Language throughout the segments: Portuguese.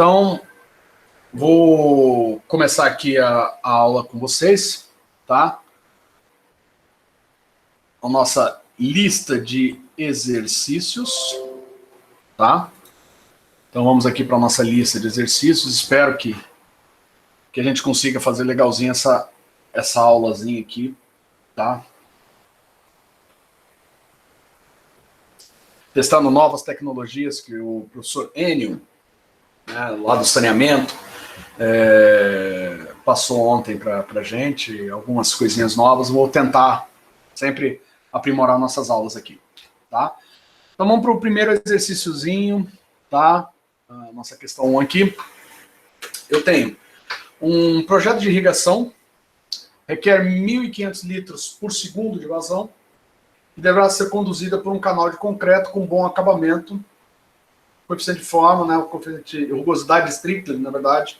Então, vou começar aqui a aula com vocês, tá? A nossa lista de exercícios, tá? Então, vamos aqui para a nossa lista de exercícios. Espero que a gente consiga fazer legalzinho essa aulazinha aqui, tá? Testando novas tecnologias que o professor Enio, né, lá do saneamento, passou ontem para a gente, algumas coisinhas novas. Vou tentar sempre aprimorar nossas aulas aqui, tá? Então vamos para o primeiro exercíciozinho, tá? A nossa questão 1 aqui. Eu tenho um projeto de irrigação, requer 1.500 litros por segundo de vazão e deverá ser conduzida por um canal de concreto com bom acabamento, coeficiente de forma, né, o coeficiente de rugosidade de Strickler, na verdade,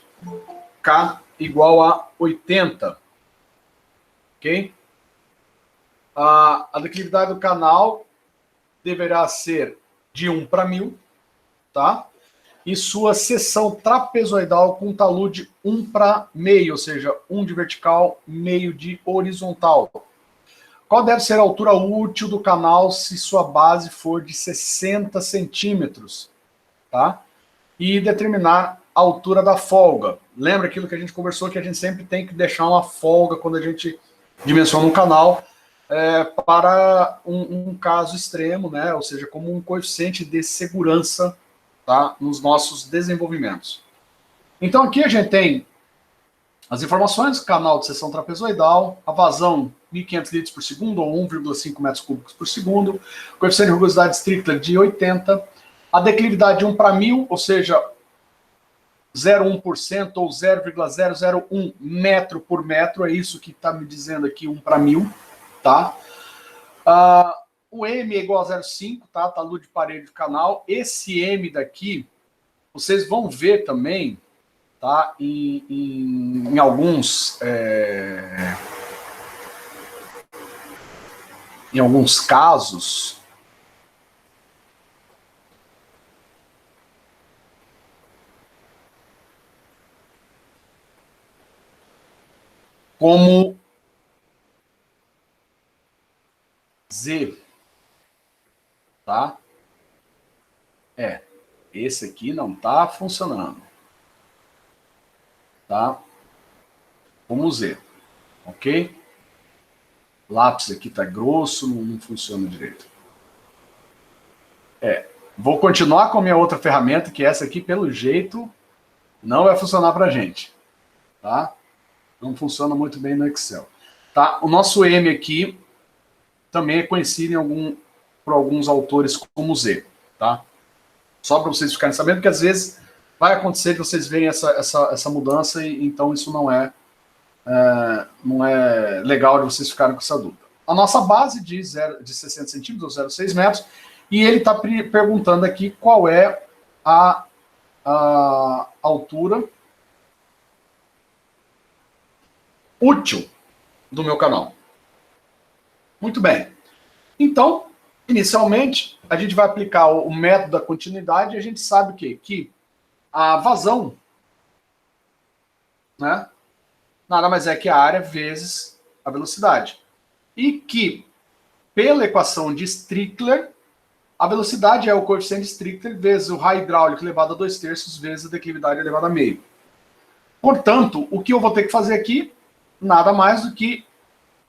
K igual a 80. Ok? A declividade do canal deverá ser de 1 para 1.000, tá? E sua seção trapezoidal com talude 1 para meio, ou seja, 1 de vertical, meio de horizontal. Qual deve ser a altura útil do canal se sua base for de 60 centímetros, tá? E determinar a altura da folga. Lembra aquilo que a gente conversou, que a gente sempre tem que deixar uma folga quando a gente dimensiona um canal, para um caso extremo, né? Ou seja, como um coeficiente de segurança, tá? Nos nossos desenvolvimentos. Então aqui a gente tem as informações: canal de seção trapezoidal, a vazão 1.500 litros por segundo, ou 1,5 metros cúbicos por segundo, coeficiente de rugosidade Strickler de 80, a declividade de 1 para 1.000, ou seja, 0,1% ou 0,001 metro por metro, é isso que está me dizendo aqui, 1 para 1.000, tá? O M é igual a 0,5, tá? Talude de parede do canal. Esse M daqui, vocês vão ver também, tá? Em alguns casos, como Z, tá? Esse aqui não tá funcionando, tá? Como Z, ok? Lápis aqui tá grosso, não funciona direito. Vou continuar com a minha outra ferramenta, que essa aqui, pelo jeito, não vai funcionar pra gente, tá? Não funciona muito bem no Excel, tá? O nosso M aqui também é conhecido por alguns autores como Z, tá? Só para vocês ficarem sabendo que às vezes vai acontecer de vocês verem essa mudança e então isso não é legal de vocês ficarem com essa dúvida. A nossa base de 60 centímetros, ou 0,6 metros, e ele está perguntando aqui qual é a altura útil do meu canal. Muito bem. Então, inicialmente, a gente vai aplicar o método da continuidade e a gente sabe o quê? Que a vazão, né, nada mais é que a área vezes a velocidade. E que, pela equação de Strickler, a velocidade é o coeficiente de Strickler vezes o raio hidráulico elevado a 2/3 vezes a declividade elevada a meio. Portanto, o que eu vou ter que fazer aqui, nada mais do que,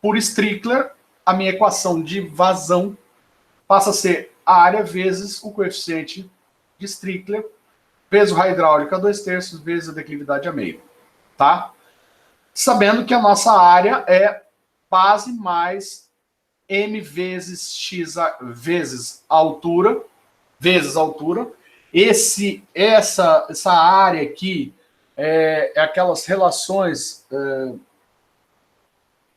por Strickler, a minha equação de vazão passa a ser a área vezes o coeficiente de Strickler, vezes o raio hidráulico a 2/3 vezes a declividade a meio, tá? Sabendo que a nossa área é base mais M vezes X vezes altura, essa área aqui é aquelas relações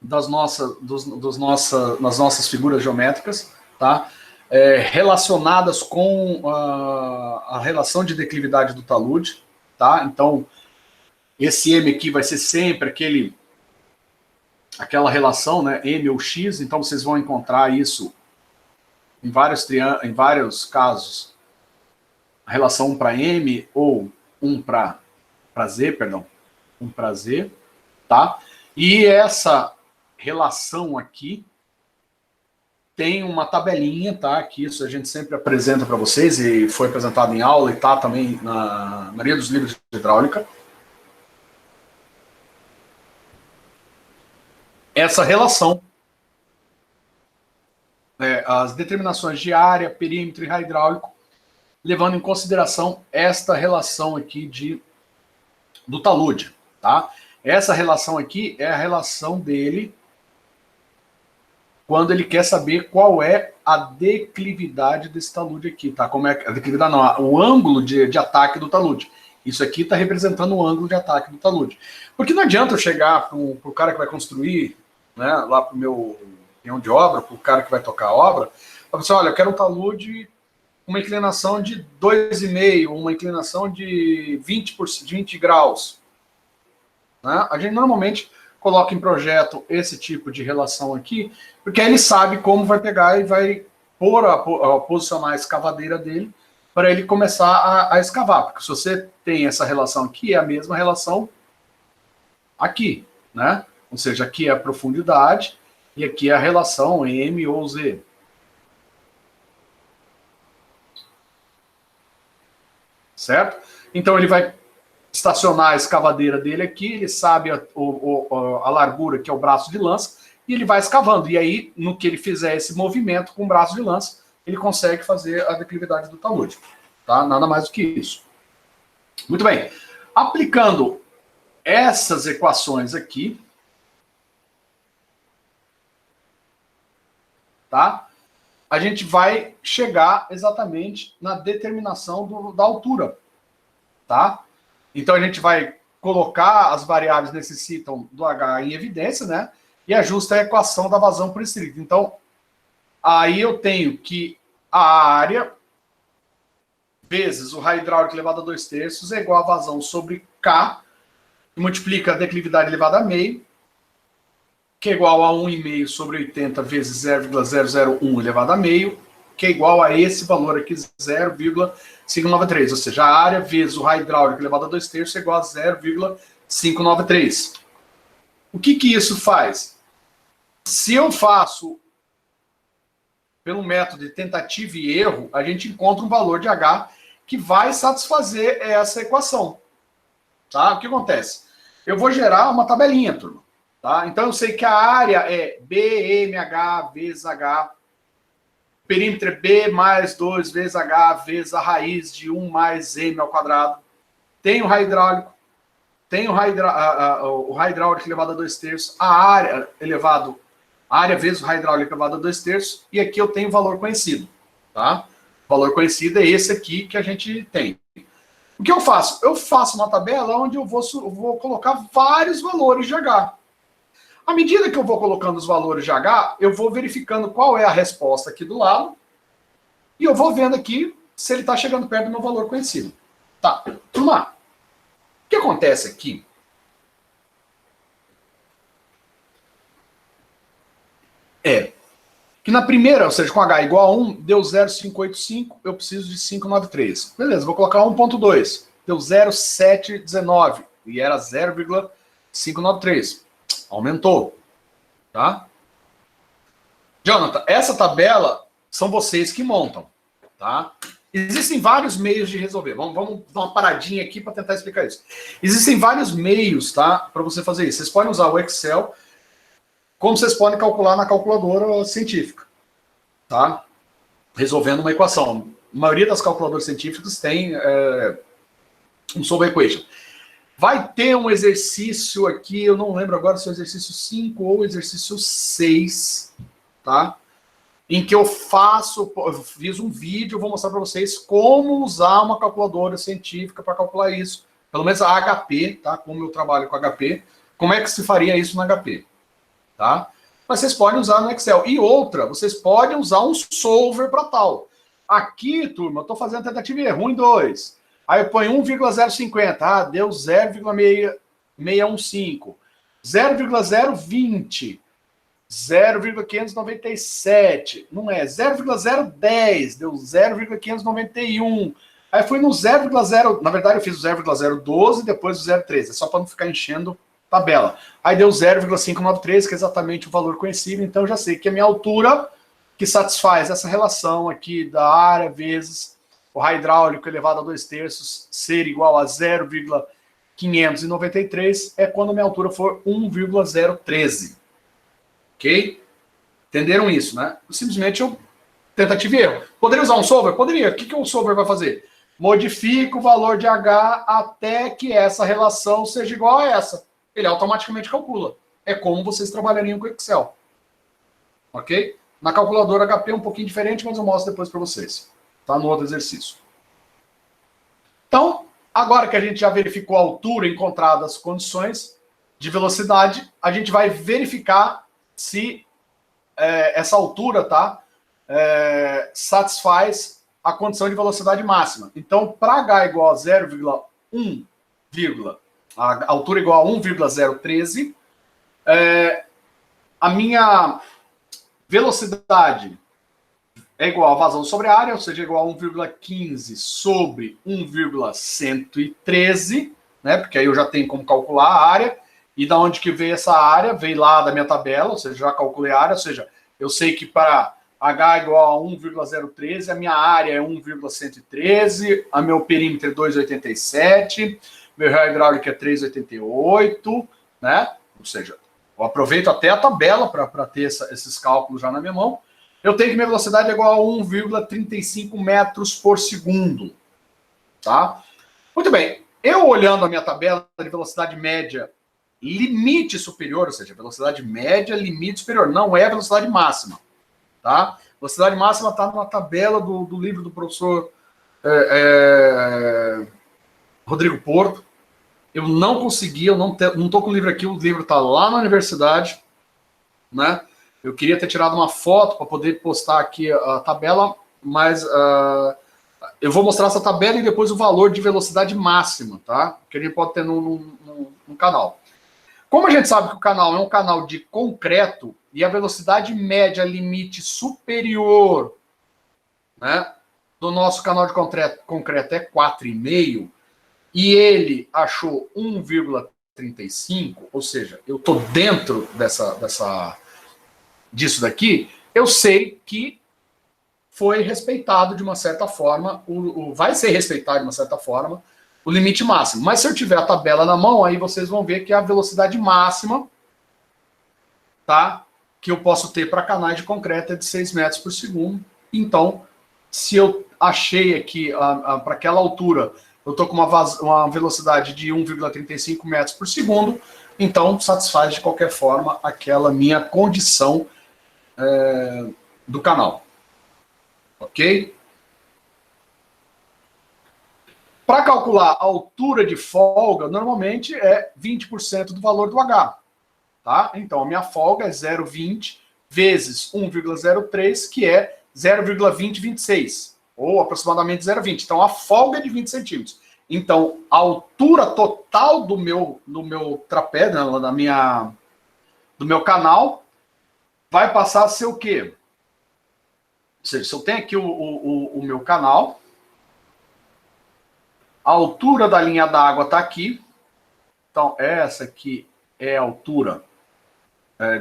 nas nossas figuras geométricas, tá? Relacionadas com a relação de declividade do talude, tá? Então, esse M aqui vai ser sempre aquela relação, né? M ou X, então vocês vão encontrar isso em vários casos, a relação 1 para M ou 1 para Z, perdão, 1 para Z, tá? E essa relação aqui tem uma tabelinha, tá? Que isso a gente sempre apresenta para vocês e foi apresentado em aula e tá também na maioria dos livros de hidráulica. Essa relação, as determinações de área, perímetro e raio hidráulico, levando em consideração esta relação aqui do talude, tá? Essa relação aqui é a relação dele quando ele quer saber qual é a declividade desse talude aqui, tá? Como é a declividade não, o ângulo de ataque do talude. Isso aqui está representando o ângulo de ataque do talude. Porque não adianta eu chegar para o cara que vai construir, né, lá para o meu peão de obra, para o cara que vai tocar a obra, falar assim, olha, eu quero um talude uma inclinação de 2,5, uma inclinação de 20 graus. Né? A gente normalmente coloca em projeto esse tipo de relação aqui, porque aí ele sabe como vai pegar e vai posicionar a escavadeira dele para ele começar a escavar. Porque se você tem essa relação aqui, é a mesma relação aqui, né? Ou seja, aqui é a profundidade e aqui é a relação M ou Z. Certo? Então ele vai estacionar a escavadeira dele aqui, ele sabe a largura, que é o braço de lança, e ele vai escavando. E aí, no que ele fizer esse movimento com o braço de lança, ele consegue fazer a declividade do talude. Tá? Nada mais do que isso. Muito bem. Aplicando essas equações aqui, tá? A gente vai chegar exatamente na determinação da altura. Tá? Então a gente vai colocar as variáveis que necessitam do H em evidência, né? E ajusta a equação da vazão por estrito. Então, aí eu tenho que a área vezes o raio hidráulico elevado a 2/3 é igual a vazão sobre K, que multiplica a declividade elevada a meio, que é igual a 1,5 sobre 80 vezes 0,001 elevado a meio, que é igual a esse valor aqui, 0,593. Ou seja, a área vezes o raio hidráulico elevado a 2/3 é igual a 0,593. O que isso faz? Se eu faço pelo método de tentativa e erro, a gente encontra um valor de H que vai satisfazer essa equação. Tá? O que acontece? Eu vou gerar uma tabelinha, turma. Tá? Então eu sei que a área é BMH vezes H, perímetro é B mais 2 vezes H vezes a raiz de 1 mais M ao quadrado. Tem o raio hidráulico, tem o raio hidráulico elevado a 2/3, a área vezes o raio hidráulico elevado a 2/3, e aqui eu tenho o valor conhecido. Tá? O valor conhecido é esse aqui que a gente tem. O que eu faço? Eu faço uma tabela onde eu vou colocar vários valores de H. À medida que eu vou colocando os valores de H, eu vou verificando qual é a resposta aqui do lado, e eu vou vendo aqui se ele está chegando perto do meu valor conhecido. Tá, turma, o que acontece aqui é que na primeira, ou seja, com H igual a 1, deu 0,585, eu preciso de 593. Beleza, vou colocar 1,2, deu 0,719, e era 0,593. Aumentou, tá? Jonathan, essa tabela são vocês que montam, tá? Existem vários meios de resolver. Vamos dar uma paradinha aqui para tentar explicar isso. Existem vários meios, tá, para você fazer isso. Vocês podem usar o Excel, como vocês podem calcular na calculadora científica, tá? Resolvendo uma equação. A maioria das calculadoras científicas tem um solve equation. Vai ter um exercício aqui, eu não lembro agora se é o exercício 5 ou o exercício 6, tá? Em que eu fiz um vídeo, vou mostrar para vocês como usar uma calculadora científica para calcular isso. Pelo menos a HP, tá? Como eu trabalho com HP, como é que se faria isso no HP, tá? Mas vocês podem usar no Excel. E outra, vocês podem usar um solver para tal. Aqui, turma, eu estou fazendo tentativa e erro, 1 em 2. Aí eu ponho 1,050, deu 0,615, 0,020, 0,597, não é, 0,010, deu 0,591. Aí fui no 0,0, na verdade eu fiz o 0,012 e depois o 0,13, só para não ficar enchendo tabela. Aí deu 0,593, que é exatamente o valor conhecido, então eu já sei que a minha altura, que satisfaz essa relação aqui da área vezes o raio hidráulico elevado a 2/3 ser igual a 0,593, é quando a minha altura for 1,013. Ok? Entenderam isso, né? Simplesmente eu tentativa e erro. Poderia usar um solver? Poderia. O que o solver vai fazer? Modifica o valor de H até que essa relação seja igual a essa. Ele automaticamente calcula. É como vocês trabalhariam com Excel. Ok? Na calculadora HP é um pouquinho diferente, mas eu mostro depois para vocês. Tá no outro exercício. Então, agora que a gente já verificou a altura encontrada as condições de velocidade, a gente vai verificar se essa altura, tá? Satisfaz a condição de velocidade máxima. Então, para H igual a 0,1, a altura igual a 1,013, a minha velocidade é igual a vazão sobre a área, ou seja, igual a 1,15 sobre 1,113, né? Porque aí eu já tenho como calcular a área. E da onde que veio essa área? Veio lá da minha tabela, ou seja, já calculei a área, ou seja, eu sei que para H igual a 1,013, a minha área é 1,113, a meu perímetro é 2,87, meu raio hidráulico é 3,88, né? Ou seja, eu aproveito até a tabela para ter esses cálculos já na minha mão. Eu tenho que minha velocidade é igual a 1,35 metros por segundo, tá? Muito bem, eu olhando a minha tabela de velocidade média limite superior, ou seja, velocidade média, limite superior, não é a velocidade máxima, tá? Velocidade máxima está na tabela do livro do professor Rodrigo Porto. Eu não consegui, eu não estou com o livro aqui, o livro está lá na universidade, né? Eu queria ter tirado uma foto para poder postar aqui a tabela, mas eu vou mostrar essa tabela e depois o valor de velocidade máxima, tá? Que a gente pode ter no canal. Como a gente sabe que o canal é um canal de concreto e a velocidade média limite superior, né, do nosso canal de concreto é 4,5 e ele achou 1,35, ou seja, eu estou dentro disso daqui, eu sei que foi respeitado de uma certa forma, vai ser respeitado de uma certa forma, o limite máximo. Mas se eu tiver a tabela na mão, aí vocês vão ver que a velocidade máxima, tá, que eu posso ter para canais de concreto é de 6 metros por segundo. Então, se eu achei aqui, para aquela altura, eu estou com uma velocidade de 1,35 metros por segundo, então satisfaz de qualquer forma aquela minha condição do canal. Ok? Para calcular a altura de folga, normalmente é 20% do valor do H. Tá? Então, a minha folga é 0,20 vezes 1,03, que é 0,2026, ou aproximadamente 0,20. Então, a folga é de 20 centímetros. Então, a altura total do meu trapézio, do meu canal, vai passar a ser o quê? Ou seja, se eu tenho aqui o meu canal, a altura da linha d'água está aqui. Então, essa aqui é a altura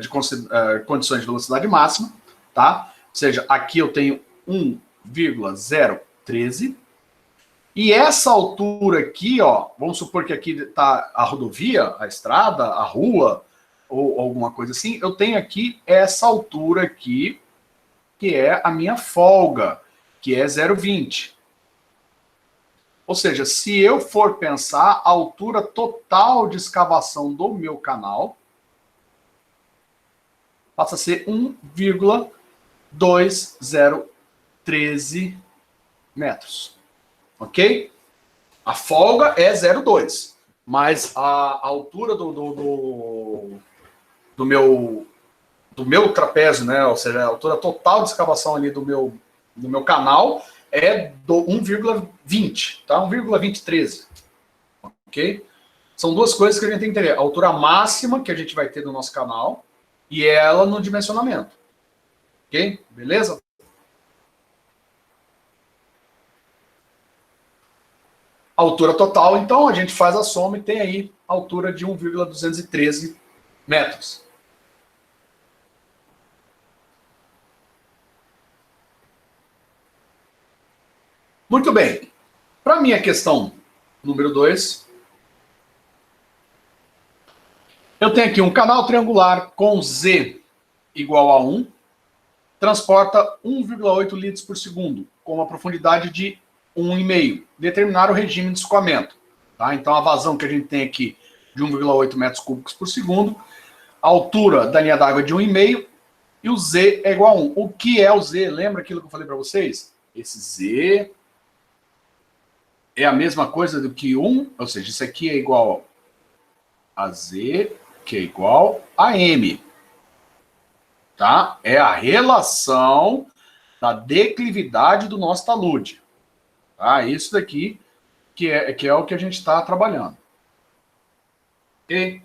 de condições de velocidade máxima, tá? Ou seja, aqui eu tenho 1,013. E essa altura aqui, ó, vamos supor que aqui está a rodovia, a estrada, a rua, ou alguma coisa assim, eu tenho aqui essa altura aqui, que é a minha folga, que é 0,20. Ou seja, se eu for pensar, a altura total de escavação do meu canal passa a ser 1,2013 metros. Ok? A folga é 0,2. Mas a altura do meu trapézio, né? Ou seja, a altura total de escavação ali do meu canal é do 1,20, tá? 1,2013. Ok? São duas coisas que a gente tem que entender. A altura máxima que a gente vai ter no nosso canal e ela no dimensionamento. Ok? Beleza? altura total, então a gente faz a soma e tem aí a altura de 1,213 metros. Muito bem. Para minha questão número 2, eu tenho aqui um canal triangular com Z igual a 1, transporta 1,8 litros por segundo, com uma profundidade de 1,5. Determinar o regime de escoamento. Tá? Então, a vazão que a gente tem aqui de 1,8 metros cúbicos por segundo, a altura da linha d'água é de 1,5 e o Z é igual a 1. O que é o Z? Lembra aquilo que eu falei para vocês? Esse Z é a mesma coisa do que 1, ou seja, isso aqui é igual a Z, que é igual a M. Tá? É a relação da declividade do nosso talude. Tá? Isso daqui que é o que a gente está trabalhando. Ok?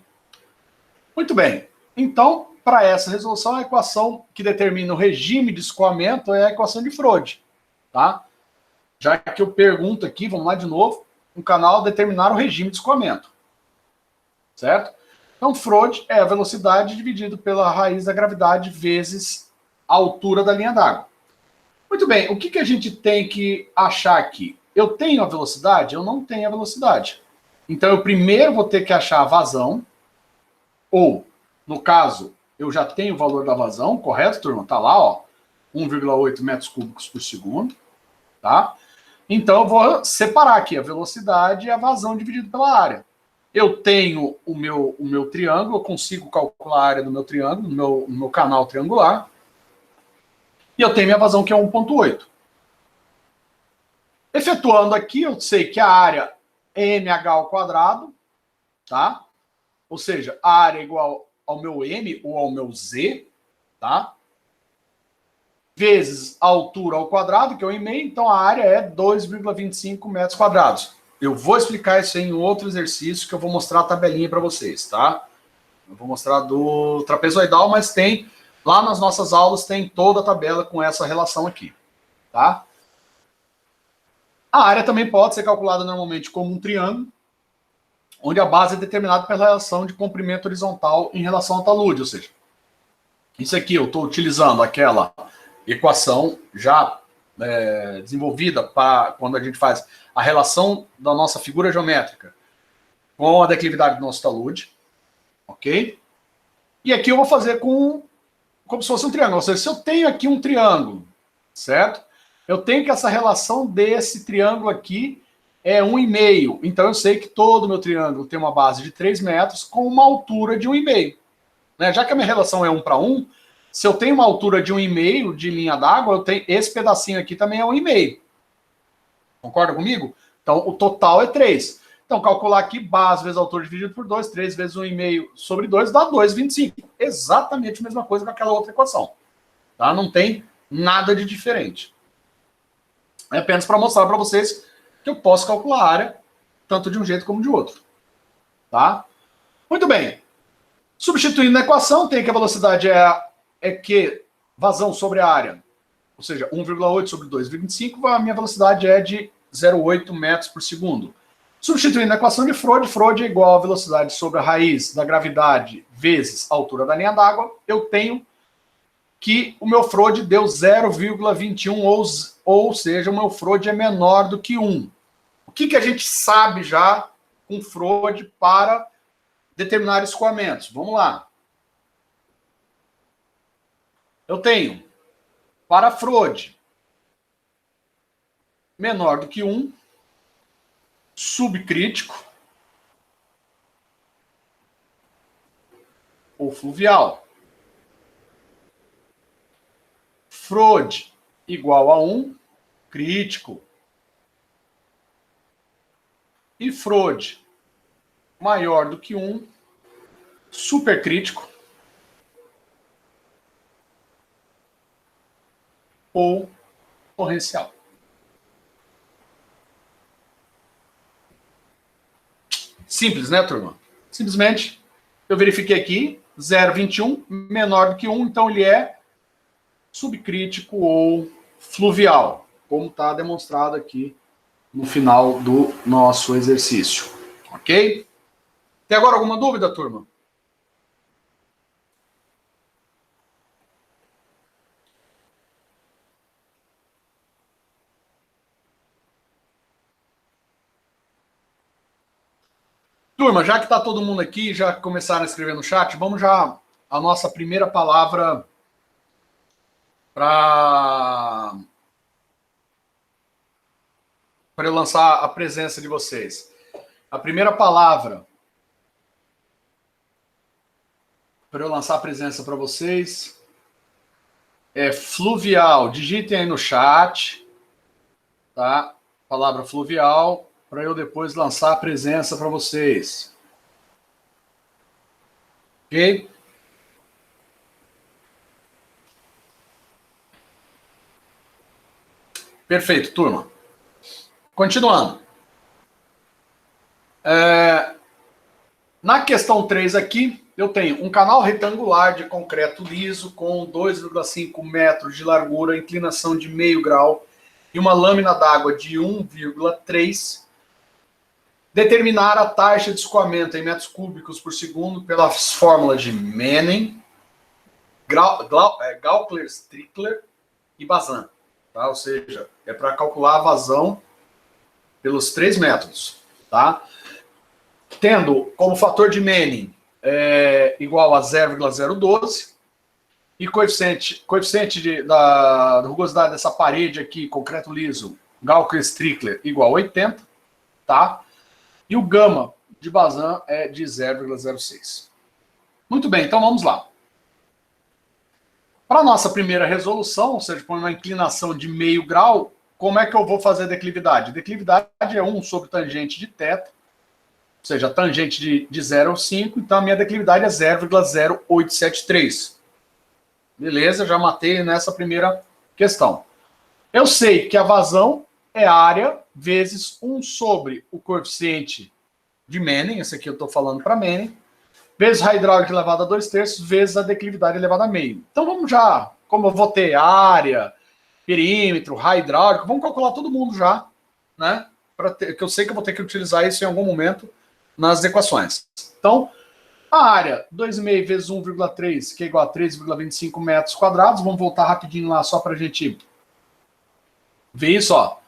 Muito bem. Então, para essa resolução, a equação que determina o regime de escoamento é a equação de Frode. Tá? Já que eu pergunto aqui, vamos lá de novo, no canal determinar o regime de escoamento. Certo? Então, Frode é a velocidade dividido pela raiz da gravidade vezes a altura da linha d'água. Muito bem, o que a gente tem que achar aqui? Eu tenho a velocidade? Eu não tenho a velocidade. Então, eu primeiro vou ter que achar a vazão, ou, no caso, eu já tenho o valor da vazão, correto, turma? Está lá, ó, 1,8 metros cúbicos por segundo. Tá? Então, eu vou separar aqui a velocidade e a vazão dividido pela área. Eu tenho o meu triângulo, eu consigo calcular a área do meu triângulo, no meu canal triangular. E eu tenho minha vazão, que é 1,8. Efetuando aqui, eu sei que a área é mh ao quadrado, tá? Ou seja, a área é igual ao meu m ou ao meu z, tá? Vezes a altura ao quadrado, que é 1,5, então a área é 2,25 metros quadrados. Eu vou explicar isso em outro exercício, que eu vou mostrar a tabelinha para vocês, tá? Eu vou mostrar do trapezoidal, mas tem, lá nas nossas aulas, tem toda a tabela com essa relação aqui, tá? A área também pode ser calculada normalmente como um triângulo, onde a base é determinada pela relação de comprimento horizontal em relação ao talude, ou seja, isso aqui eu estou utilizando aquela equação já desenvolvida para quando a gente faz a relação da nossa figura geométrica com a declividade do nosso talude, ok? E aqui eu vou fazer como se fosse um triângulo, ou seja, se eu tenho aqui um triângulo, certo? Eu tenho que essa relação desse triângulo aqui é 1,5. Então eu sei que todo o meu triângulo tem uma base de 3 metros com uma altura de 1,5. Né? Já que a minha relação é 1 para 1, se eu tenho uma altura de 1,5 de linha d'água, eu tenho esse pedacinho aqui também é 1,5. Concorda comigo? Então o total é 3. Então calcular aqui base vezes altura dividido por 2, 3 vezes 1,5 sobre 2 dá 2,25. Exatamente a mesma coisa que aquela outra equação. Tá? Não tem nada de diferente. É apenas para mostrar para vocês que eu posso calcular a área tanto de um jeito como de outro. Tá? Muito bem. Substituindo na equação, tem que a velocidade é que vazão sobre a área, ou seja, 1,8 sobre 2,25, a minha velocidade é de 0,8 metros por segundo. Substituindo na equação de Frode, Frode é igual a velocidade sobre a raiz da gravidade vezes a altura da linha d'água, eu tenho que o meu Frode deu 0,21, ou seja, o meu Frode é menor do que 1. O que a gente sabe já com Frode para determinar escoamentos? Vamos lá. Eu tenho, para Frode, menor do que 1, subcrítico ou fluvial. Frode igual a 1, crítico. E Frode maior do que 1, supercrítico ou torrencial. Simples, né, turma? Simplesmente, eu verifiquei aqui, 0,21, menor do que 1, então ele é subcrítico ou fluvial, como está demonstrado aqui no final do nosso exercício. Ok? Tem agora alguma dúvida, turma? Turma, já que está todo mundo aqui, já começaram a escrever no chat, vamos já a nossa primeira palavra para eu lançar a presença de vocês. A primeira palavra para eu lançar a presença para vocês é fluvial. Digitem aí no chat, tá? Palavra fluvial, para eu depois lançar a presença para vocês. Ok? Perfeito, turma. Continuando. Na questão 3 aqui, eu tenho um canal retangular de concreto liso com 2,5 metros de largura, inclinação de meio grau e uma lâmina d'água de 1,3. Determinar a taxa de escoamento em metros cúbicos por segundo pelas fórmulas de Manning, Gaukler, Strickler e Bazin. Tá? Ou seja, é para calcular a vazão pelos 3 métodos. Tá? Tendo como fator de Manning igual a 0,012 e coeficiente da rugosidade dessa parede aqui, concreto liso, Gaukler-Strickler, igual a 80, tá? E o gama de Bazin é de 0,06. Muito bem, então vamos lá. Para a nossa primeira resolução, ou seja, põe uma inclinação de meio grau, como é que eu vou fazer a declividade? Declividade é 1 sobre tangente de θ, ou seja, a tangente de 0 a 5, então a minha declividade é 0,0873. Beleza, já matei nessa primeira questão. Eu sei que a vazão é área vezes 1 sobre o coeficiente de Manning, esse aqui eu estou falando para Manning, vezes a hidráulica elevado a 2/3, vezes a declividade elevada a meio. Então vamos já, como eu vou ter área, perímetro, raio hidráulico, vamos calcular todo mundo já, né? Que eu sei que eu vou ter que utilizar isso em algum momento nas equações. Então, a área 2,5 vezes 1,3, que é igual a 3,25 metros quadrados. Vamos voltar rapidinho lá só para a gente ver isso, ó.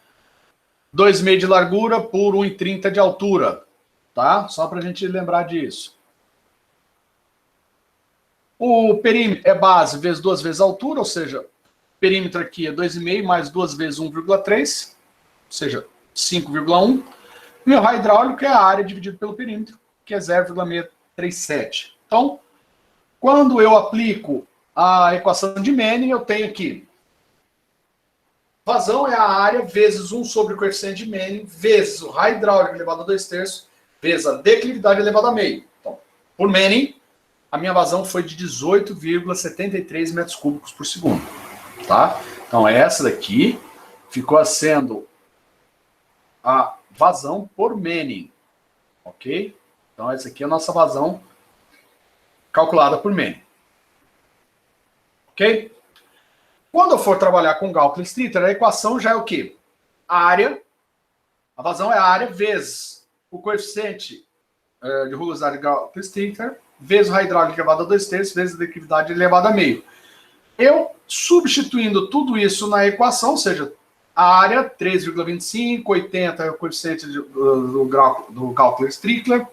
2,5 de largura por 1,30 de altura, tá? Só para a gente lembrar disso. O perímetro é base vezes 2 vezes a altura, ou seja, perímetro aqui é 2,5 mais 2 vezes 1,3, ou seja, 5,1. E o raio hidráulico é a área dividido pelo perímetro, que é 0,637. Então, quando eu aplico a equação de Manning, eu tenho aqui vazão é a área vezes 1 sobre o coeficiente de Manning, vezes o raio hidráulico elevado a 2/3, vezes a declividade elevada a meio. Então, por Manning, a minha vazão foi de 18,73 metros cúbicos por segundo. Tá? Então, essa daqui ficou sendo a vazão por Manning. Ok? Então, essa aqui é a nossa vazão calculada por Manning. Ok? Quando eu for trabalhar com Gaukler-Strickler, a equação já é o quê? A vazão é a área vezes o coeficiente de rugosidade de Gaukler-Strickler, vezes o raio hidráulico elevado a 2/3, vezes a declividade elevada a meio. Eu, substituindo tudo isso na equação, ou seja, a área 3,25, 80 é o coeficiente do Gaukler-Strickler,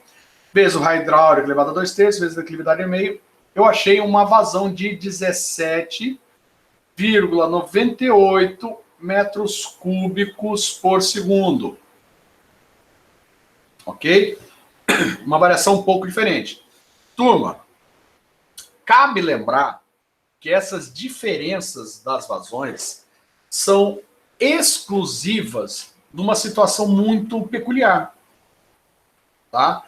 vezes o raio hidráulico elevado a 2/3, vezes a declividade a meio, eu achei uma vazão de 17,98 metros cúbicos por segundo. Ok? Uma variação um pouco diferente. Turma, cabe lembrar que essas diferenças das vazões são exclusivas de uma situação muito peculiar. Tá?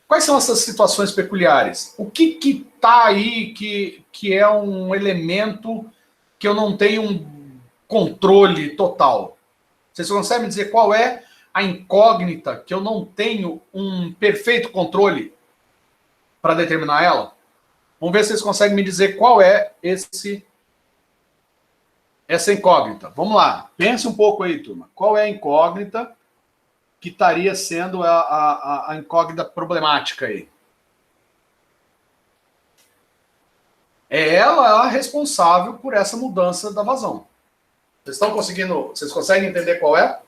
Quais são essas situações peculiares? O que está aí que é um elemento que eu não tenho um controle total? Vocês conseguem me dizer qual é a incógnita que eu não tenho um perfeito controle para determinar ela? Vamos ver se vocês conseguem me dizer qual é essa incógnita. Vamos lá, pense um pouco aí, turma. Qual é a incógnita que estaria sendo a incógnita problemática aí? É ela a responsável por essa mudança da vazão. Vocês estão conseguindo, vocês conseguem entender qual é?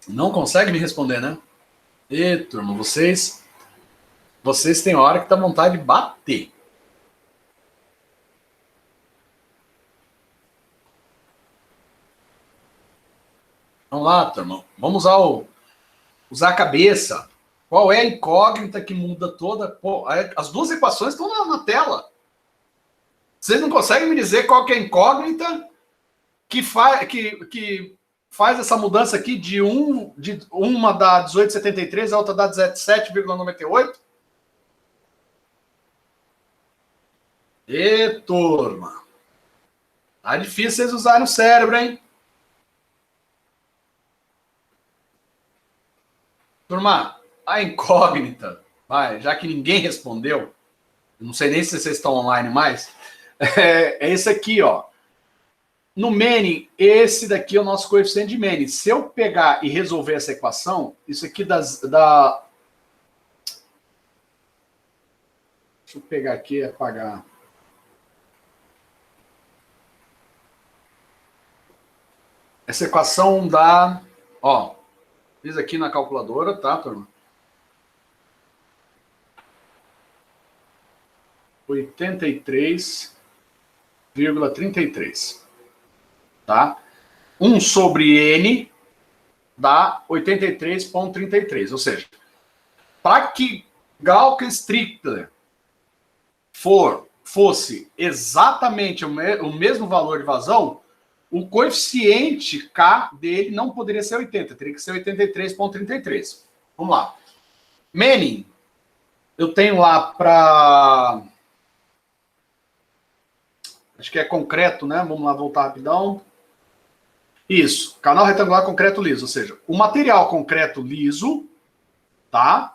Não consegue me responder, né? E, turma, vocês têm hora que dá vontade de bater. Vamos lá, turma. Vamos usar a cabeça. Qual é a incógnita que muda toda? Pô, as duas equações estão na tela. Vocês não conseguem me dizer qual que é a incógnita que faz essa mudança aqui de uma dá 18,73, a outra dá 17,98? E, turma. Tá difícil vocês usarem o cérebro, hein? Turma, a incógnita, já que ninguém respondeu, não sei nem se vocês estão online mais, é esse aqui, ó. No Manning, esse daqui é o nosso coeficiente de Manning. Se eu pegar e resolver essa equação, isso aqui Deixa eu pegar aqui e apagar. Essa equação dá... Ó, fiz aqui na calculadora, tá, turma? 83,33. Tá? 1 sobre N dá 83,33. Ou seja, para que Gauss-Strickler fosse exatamente o mesmo valor de vazão, o coeficiente K dele não poderia ser 80, teria que ser 83,33. Vamos lá. Manning, eu tenho lá para... Acho que é concreto, né? Vamos lá, voltar rapidão. Isso, canal retangular concreto liso, ou seja, o material concreto liso, tá?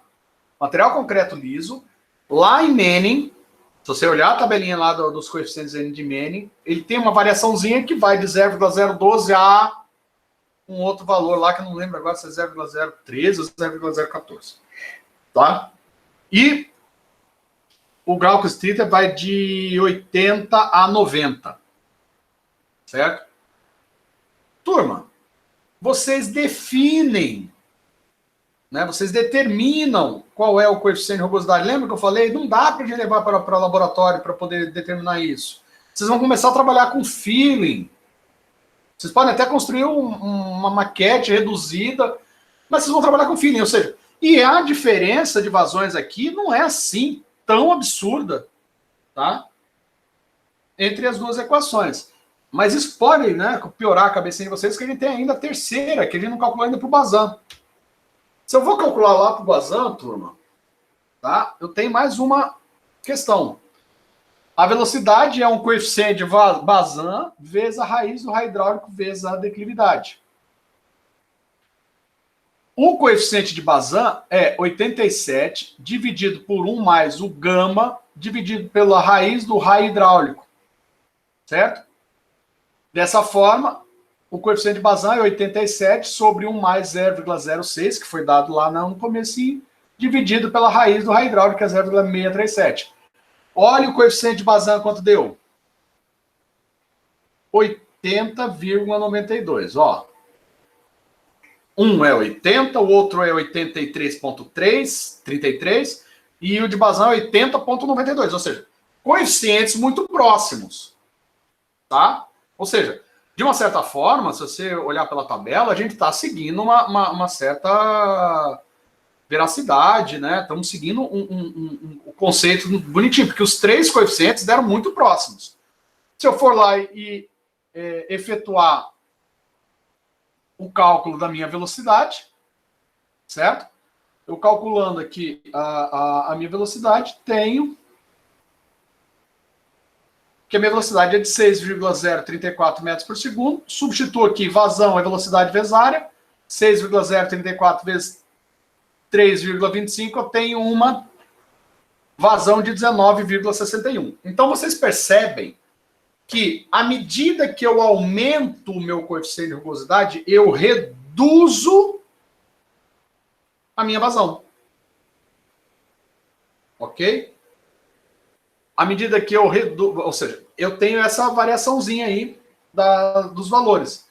Material concreto liso, lá em Manning, se você olhar a tabelinha lá dos coeficientes N de Manning, ele tem uma variaçãozinha que vai de 0,012 a um outro valor lá, que eu não lembro agora se é 0,013 ou 0,014, tá? E o Gauss-Strickler vai de 80 a 90, certo? Turma, vocês definem, né? Vocês determinam qual é o coeficiente de rugosidade. Lembra que eu falei? Não dá para a gente levar para o laboratório para poder determinar isso. Vocês vão começar a trabalhar com feeling. Vocês podem até construir uma maquete reduzida, mas vocês vão trabalhar com feeling. Ou seja, e a diferença de vazões aqui não é assim tão absurda, tá? Entre as duas equações. Mas isso pode, né, piorar a cabecinha de vocês, que a gente tem ainda a terceira, que a gente não calculou ainda para o Bazan. Se eu vou calcular lá para o Bazan, turma, tá? Eu tenho mais uma questão. A velocidade é um coeficiente de Bazan vezes a raiz do raio hidráulico vezes a declividade. O coeficiente de Bazan é 87 dividido por 1 mais o gama dividido pela raiz do raio hidráulico. Certo? Dessa forma, o coeficiente de Bazan é 87 sobre 1 mais 0,06, que foi dado lá no comecinho, dividido pela raiz do raio hidráulico, que é 0,637. Olha o coeficiente de Bazan quanto deu. 80,92. Ó. Um é 80, o outro é 83,33 e o de Bazan é 80,92. Ou seja, coeficientes muito próximos. Tá? Ou seja, de uma certa forma, se você olhar pela tabela, a gente está seguindo uma certa veracidade, né? Estamos seguindo um conceito bonitinho, porque os três coeficientes deram muito próximos. Se eu for lá e efetuar o cálculo da minha velocidade, certo? Eu calculando aqui a minha velocidade, tenho que a minha velocidade é de 6,034 metros por segundo. Substituo aqui vazão é velocidade vezes área. 6,034 vezes 3,25, eu tenho uma vazão de 19,61. Então, vocês percebem que, à medida que eu aumento o meu coeficiente de rugosidade, eu reduzo a minha vazão. Ok? À medida que eu reduzo, ou seja, eu tenho essa variaçãozinha aí dos valores.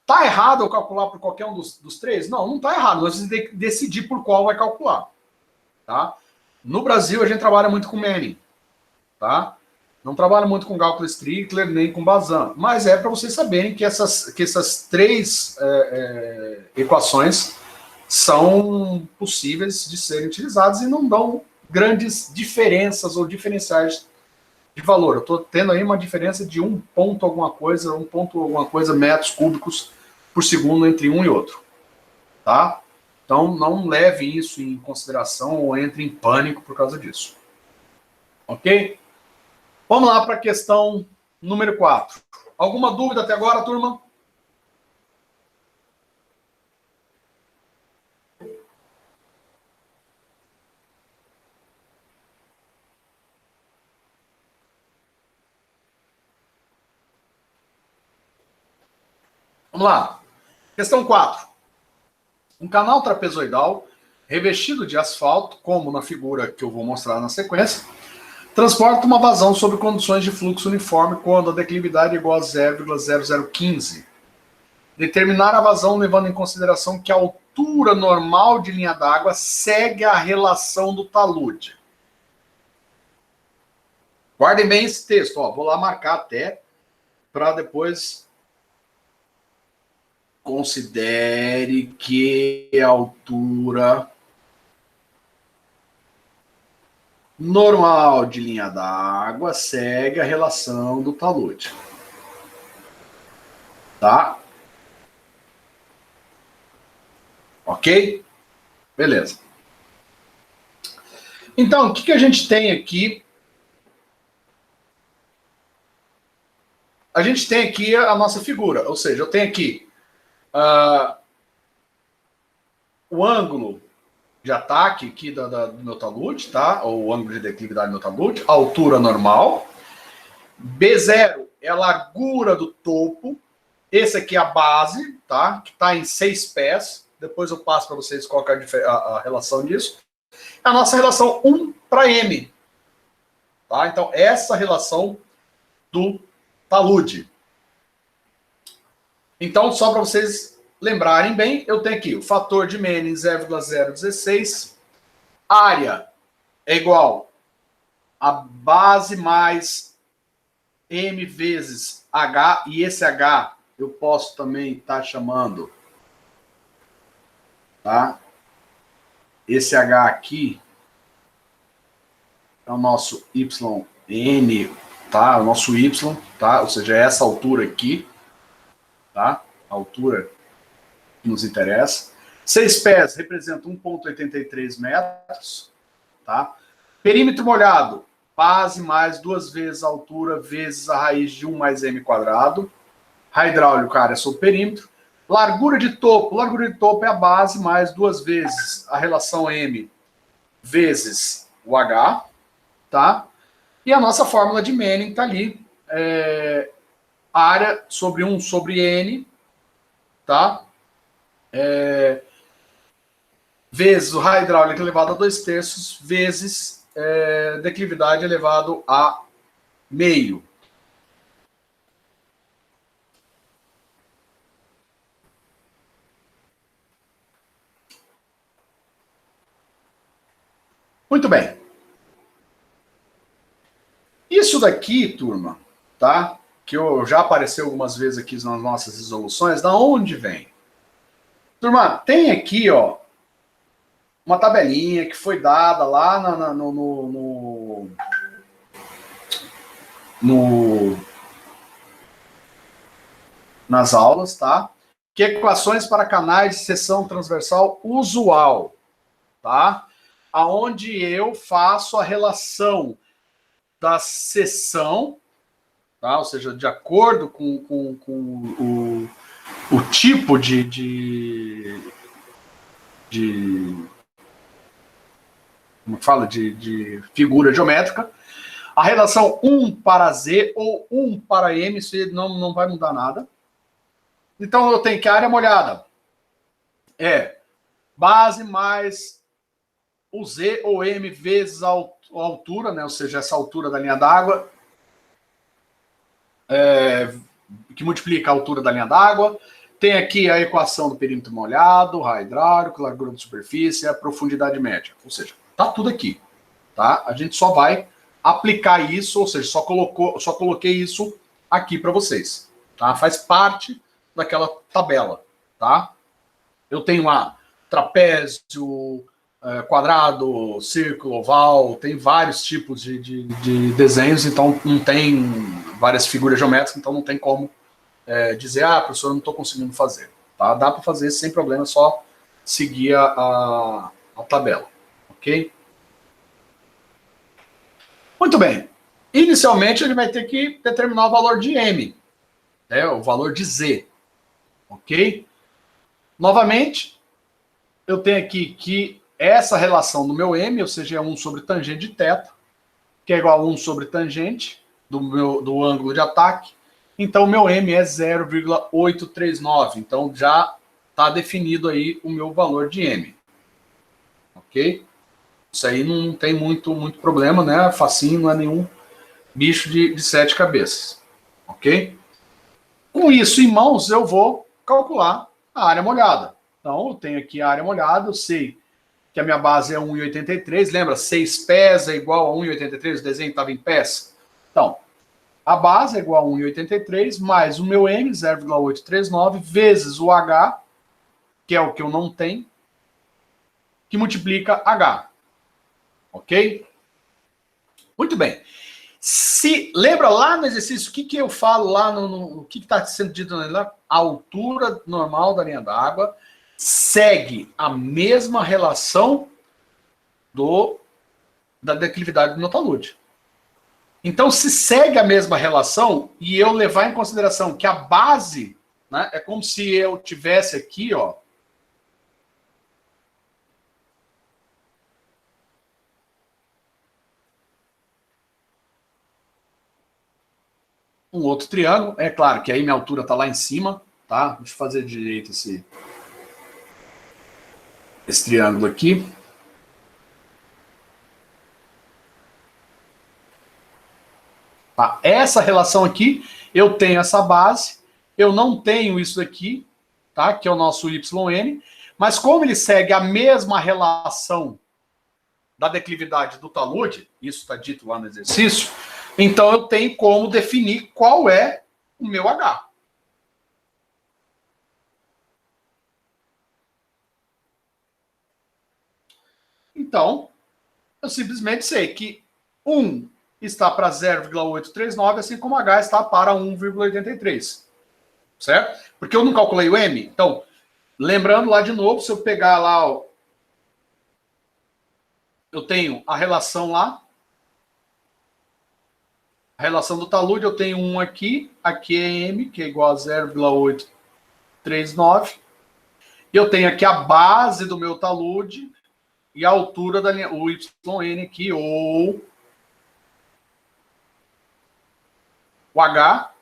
Tá errado eu calcular por qualquer um dos três? Não, não tá errado. Nós temos que decidir por qual vai calcular. Tá? No Brasil, a gente trabalha muito com Manning. Tá? Não trabalha muito com Gaukel-Strickler, nem com Bazin. Mas é para vocês saberem que essas três equações são possíveis de serem utilizadas e não dão grandes diferenças ou diferenciais de valor. Eu estou tendo aí uma diferença de 1 ponto alguma coisa, metros cúbicos por segundo entre um e outro. Tá? Então, não leve isso em consideração ou entre em pânico por causa disso. Ok? Vamos lá para a questão número 4. Alguma dúvida até agora, turma? Vamos lá. Questão 4. Um canal trapezoidal revestido de asfalto, como na figura que eu vou mostrar na sequência, transporta uma vazão sob condições de fluxo uniforme quando a declividade é igual a 0,0015. Determinar a vazão levando em consideração que a altura normal de linha d'água segue a relação do talude. Guardem bem esse texto. Ó, vou lá marcar até para depois... Considere que a altura normal de linha d'água segue a relação do talude. Tá? Ok? Beleza. Então, o que a gente tem aqui? A gente tem aqui a nossa figura, ou seja, eu tenho aqui o ângulo de ataque aqui do meu talude, tá? Ou o ângulo de declividade do meu talude, a altura normal. B0 é a largura do topo. Esse aqui é a base, tá? Que está em 6 pés. Depois eu passo para vocês qual é a relação disso. A nossa relação 1 para M. Tá? Então, essa relação do talude. Então, só para vocês lembrarem bem, eu tenho aqui o fator de Manning 0,016. Área é igual a base mais M vezes H. E esse H eu posso também estar chamando, tá? Esse H aqui é o nosso YN, tá? O nosso Y, tá? Ou seja, é essa altura aqui, tá? A altura que nos interessa. 6 pés representa 1,83 metros, tá? Perímetro molhado, base mais 2 vezes a altura vezes a raiz de 1 mais m quadrado. Raio hidráulico, área sobre o perímetro. Largura de topo é a base mais 2 vezes a relação m vezes o h, tá? E a nossa fórmula de Manning está ali, área sobre 1 sobre n, tá? Vezes o raio hidráulico elevado a 2/3, vezes declividade elevado a meio. Muito bem. Isso daqui, turma, tá? Que já apareceu algumas vezes aqui nas nossas resoluções, da onde vem? Turma, tem aqui, ó, uma tabelinha que foi dada lá nas aulas, tá? Que é equações para canais de seção transversal usual, tá? Aonde eu faço a relação da seção, tá? Ou seja, de acordo com o tipo como fala, de figura geométrica, A relação 1 para Z ou 1 para M, isso não vai mudar nada. Então, eu tenho que a área molhada é base mais o Z ou M vezes a altura, né? Ou seja, essa altura da linha d'água, que multiplica a altura da linha d'água. Tem aqui a equação do perímetro molhado, raio hidráulico, largura de superfície e a profundidade média. Ou seja, tá tudo aqui. Tá? A gente só vai aplicar isso, ou seja, só coloquei isso aqui para vocês. Tá? Faz parte daquela tabela. Tá? Eu tenho lá trapézio, quadrado, círculo, oval, tem vários tipos de desenhos, então não tem várias figuras geométricas, então não tem como dizer, professor, eu não estou conseguindo fazer. Tá? Dá para fazer sem problema, é só seguir a tabela. Ok? Muito bem. Inicialmente, ele vai ter que determinar o valor de M, o valor de Z. Ok? Novamente, eu tenho aqui que essa relação do meu M, ou seja, é 1 sobre tangente de θ, que é igual a 1 sobre tangente do ângulo de ataque. Então, o meu M é 0,839. Então, já está definido aí o meu valor de M. Ok? Isso aí não tem muito problema, né? Facinho, não é nenhum bicho de 7 cabeças. Ok? Com isso em mãos, eu vou calcular a área molhada. Então, eu tenho aqui a área molhada, eu sei que a minha base é 1,83. Lembra? 6 pés é igual a 1,83. O desenho estava em pés. Então, a base é igual a 1,83 mais o meu M, 0,839, vezes o H, que é o que eu não tenho, que multiplica H. Ok? Muito bem. Se lembra lá no exercício, o que eu falo lá o que está sendo dito lá? A altura normal da linha d'água segue a mesma relação da declividade do meu talude. Então, se segue a mesma relação e eu levar em consideração que a base, né, é como se eu tivesse aqui, ó, um outro triângulo. É claro que aí minha altura está lá em cima, tá? Deixa eu fazer direito esse triângulo aqui. Tá? Essa relação aqui, eu tenho essa base, eu não tenho isso aqui, tá? Que é o nosso YN, mas como ele segue a mesma relação da declividade do talude, isso está dito lá no exercício, então eu tenho como definir qual é o meu H. Então, eu simplesmente sei que 1 está para 0,839, assim como H está para 1,83. Certo? Porque eu não calculei o M. Então, lembrando lá de novo, se eu pegar lá, ó, eu tenho a relação lá, a relação do talude, eu tenho 1 aqui é M, que é igual a 0,839. E eu tenho aqui a base do meu talude e a altura da linha, o YN aqui, ou o H.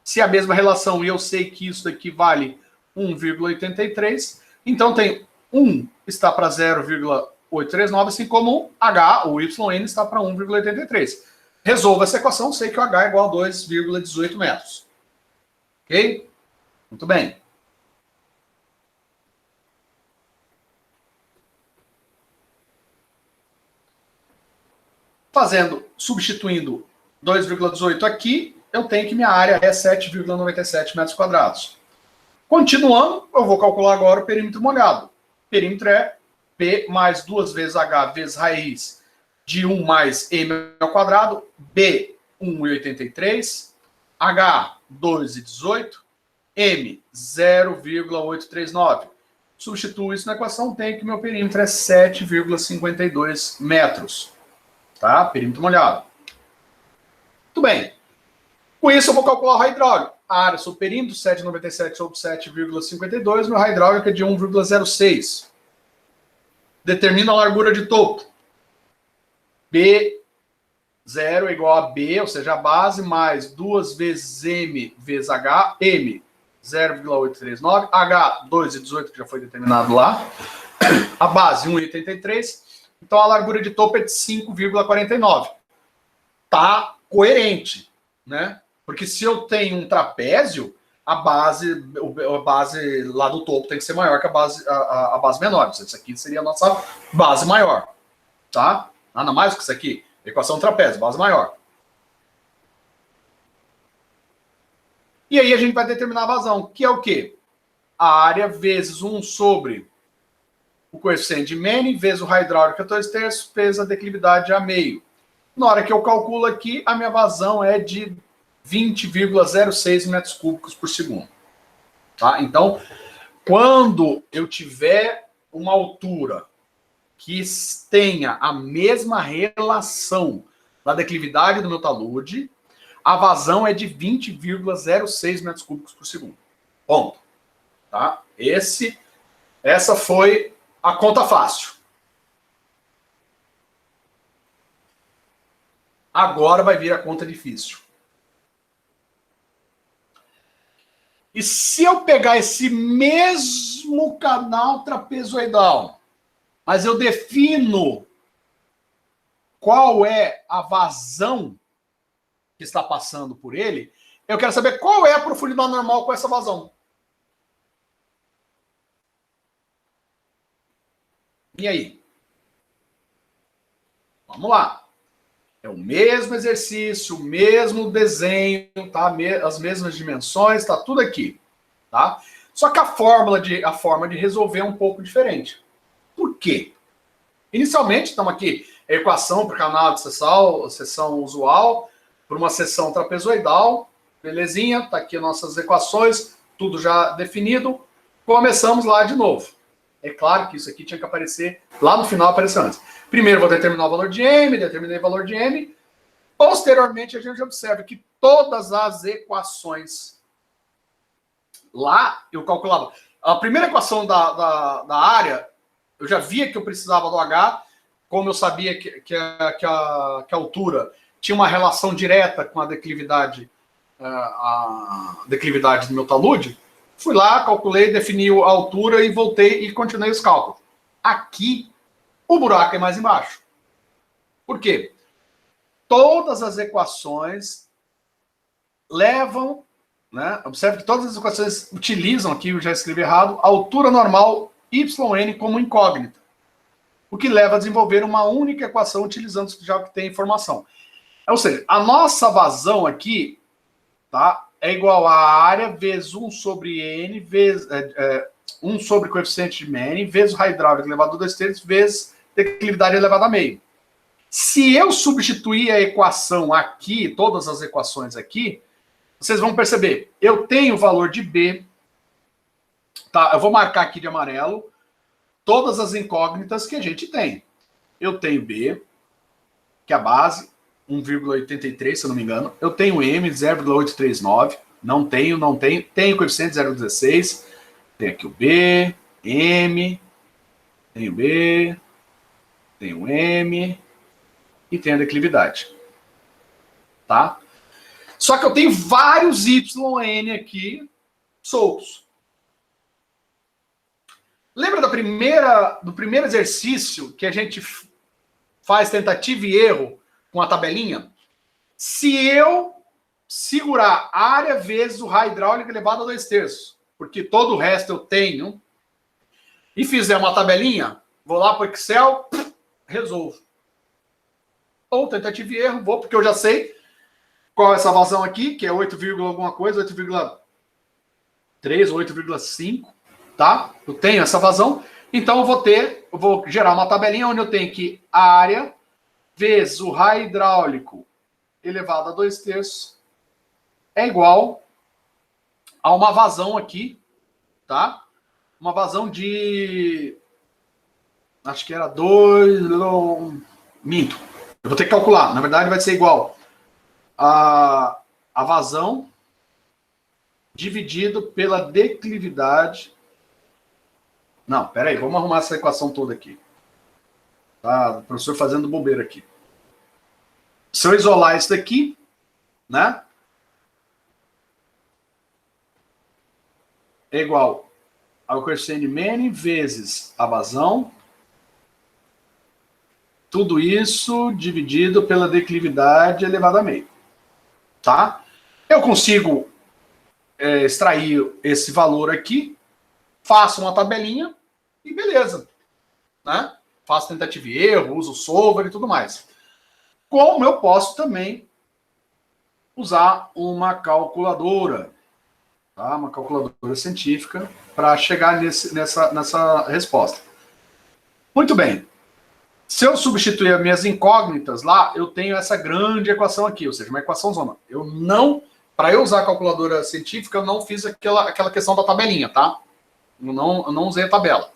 Se a mesma relação e eu sei que isso daqui vale 1,83, então tem 1 está para 0,839, assim como o H, o YN, está para 1,83. Resolvo essa equação, sei que o H é igual a 2,18 metros. Ok? Muito bem. Substituindo 2,18 aqui, eu tenho que minha área é 7,97 metros quadrados. Continuando, eu vou calcular agora o perímetro molhado. O perímetro é P mais 2 vezes H vezes raiz de 1 mais M ao quadrado, B, 1,83, H, 2,18, M, 0,839. Substituo isso na equação, tenho que meu perímetro é 7,52 metros. Tá? Perímetro molhado. Muito bem. Com isso, eu vou calcular o raio hidráulico. A área sobre o perímetro, 7,97 sobre 7,52. Meu raio hidráulico é de 1,06. Determina a largura de topo. B, 0 é igual a B, ou seja, a base, mais 2 vezes M vezes H, M 0,839, H 2,18, que já foi determinado lá, a base 1,83, então a largura de topo é de 5,49. Tá coerente, né? Porque se eu tenho um trapézio, a base lá do topo tem que ser maior que a base menor. Isso aqui seria a nossa base maior, tá? Nada mais que isso aqui. Equação trapézio, base maior. E aí a gente vai determinar a vazão, que é o quê? A área vezes 1 sobre o coeficiente de Mene, vezes o raio hidráulico a 2/3, vezes a declividade a meio. Na hora que eu calculo aqui, a minha vazão é de 20,06 metros cúbicos por segundo. Tá? Então, quando eu tiver uma altura que tenha a mesma relação da declividade do meu talude, a vazão é de 20,06 metros cúbicos por segundo. Ponto. Tá? Essa foi a conta fácil. Agora vai vir a conta difícil. E se eu pegar esse mesmo canal trapezoidal, mas eu defino qual é a vazão que está passando por ele, eu quero saber qual é a profundidade normal com essa vazão. E aí? Vamos lá. É o mesmo exercício, o mesmo desenho, tá? As mesmas dimensões, tá tudo aqui, tá? Só que a forma de resolver é um pouco diferente. Por quê? Inicialmente, estamos aqui, a equação para o canal de seção usual, para uma seção trapezoidal, belezinha, tá aqui nossas equações, tudo já definido. Começamos lá de novo. É claro que isso aqui tinha que aparecer, lá no final apareceu antes. Primeiro vou determinar o valor de M, determinei o valor de M. Posteriormente a gente observa que todas as equações, lá eu calculava. A primeira equação da área, eu já via que eu precisava do H, como eu sabia que a altura tinha uma relação direta com a declividade do meu talude, fui lá, calculei, defini a altura e voltei e continuei os cálculos. Aqui, o buraco é mais embaixo. Por quê? Todas as equações levam, né? Observe que todas as equações utilizam, aqui eu já escrevi errado, a altura normal yn como incógnita. O que leva a desenvolver uma única equação utilizando já que tem informação. Ou seja, a nossa vazão aqui, tá, é igual a área vezes 1 sobre N, vezes 1 sobre coeficiente de Mene, vezes o raio hidráulico elevado a 2/3, vezes declividade elevada a meio. Se eu substituir a equação aqui, todas as equações aqui, vocês vão perceber, eu tenho o valor de B, tá? Eu vou marcar aqui de amarelo todas as incógnitas que a gente tem. Eu tenho B, que é a base, 1,83, se eu não me engano. Eu tenho M, 0,839. Não tenho. Tenho coeficiente 0,16. Tem aqui o B, M, tenho B, tenho M e tenho a declividade. Tá? Só que eu tenho vários YN aqui soltos. Lembra do primeiro exercício que a gente faz tentativa e erro com a tabelinha? Se eu segurar área vezes o raio hidráulico elevado a 2/3, porque todo o resto eu tenho, e fizer uma tabelinha, vou lá para o Excel, resolvo. Ou tentativa e erro, vou, porque eu já sei qual é essa vazão aqui, que é 8, alguma coisa, 8,3 ou 8,5, tá? Eu tenho essa vazão, então eu vou gerar uma tabelinha onde eu tenho que a área vezes o raio hidráulico elevado a 2/3 é igual a uma vazão aqui, tá? Uma vazão de... acho que era 2... minto. Eu vou ter que calcular. Na verdade vai ser igual a vazão dividido pela declividade. Não, pera aí. Vamos arrumar essa equação toda aqui. Tá? O professor fazendo bobeira aqui. Se eu isolar isso daqui, né? É igual ao coeficiente Mene vezes a vazão. Tudo isso dividido pela declividade elevado a meio. Tá? Eu consigo extrair esse valor aqui, faço uma tabelinha e beleza. Né? Faço tentativa e erro, uso o solver e tudo mais. Como eu posso também usar uma calculadora, tá? Uma calculadora científica, para chegar nessa resposta. Muito bem. Se eu substituir as minhas incógnitas lá, eu tenho essa grande equação aqui, ou seja, uma equação zona. Eu não, para eu usar a calculadora científica, eu não fiz aquela questão da tabelinha, tá? Eu não usei a tabela.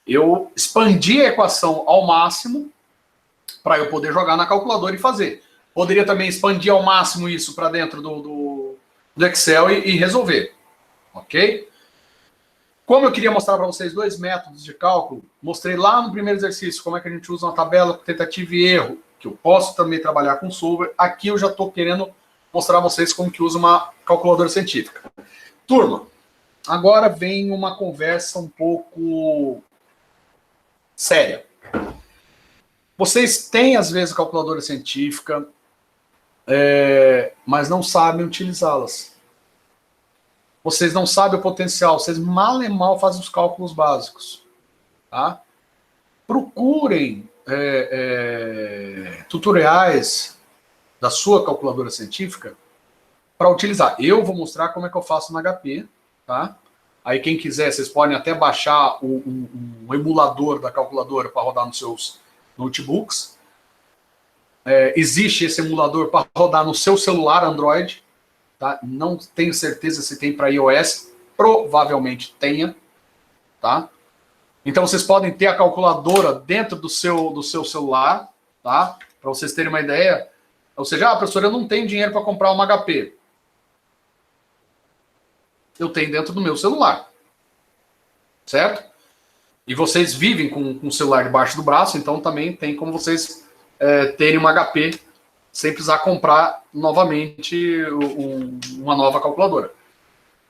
Eu expandi a equação ao máximo para eu poder jogar na calculadora e fazer. Poderia também expandir ao máximo isso para dentro do Excel e resolver, ok? Como eu queria mostrar para vocês dois métodos de cálculo, mostrei lá no primeiro exercício como é que a gente usa uma tabela com tentativa e erro, que eu posso também trabalhar com solver. Aqui eu já estou querendo mostrar a vocês como que usa uma calculadora científica. Turma, agora vem uma conversa um pouco séria. Vocês têm, às vezes, calculadora científica, mas não sabem utilizá-las. Vocês não sabem o potencial, vocês mal e mal fazem os cálculos básicos. Tá? Procurem tutoriais da sua calculadora científica para utilizar. Eu vou mostrar como é que eu faço no HP. Tá? Aí quem quiser, vocês podem até baixar um emulador da calculadora para rodar nos seus notebooks. Existe esse emulador para rodar no seu celular Android. Tá? Não tenho certeza se tem para iOS, provavelmente tenha, tá? Então vocês podem ter a calculadora dentro do seu celular, tá? Para vocês terem uma ideia. Ou seja, professor, eu não tenho dinheiro para comprar uma HP. Eu tenho dentro do meu celular, certo? E vocês vivem com o celular debaixo do braço, então também tem como vocês terem uma HP sem precisar comprar novamente uma nova calculadora.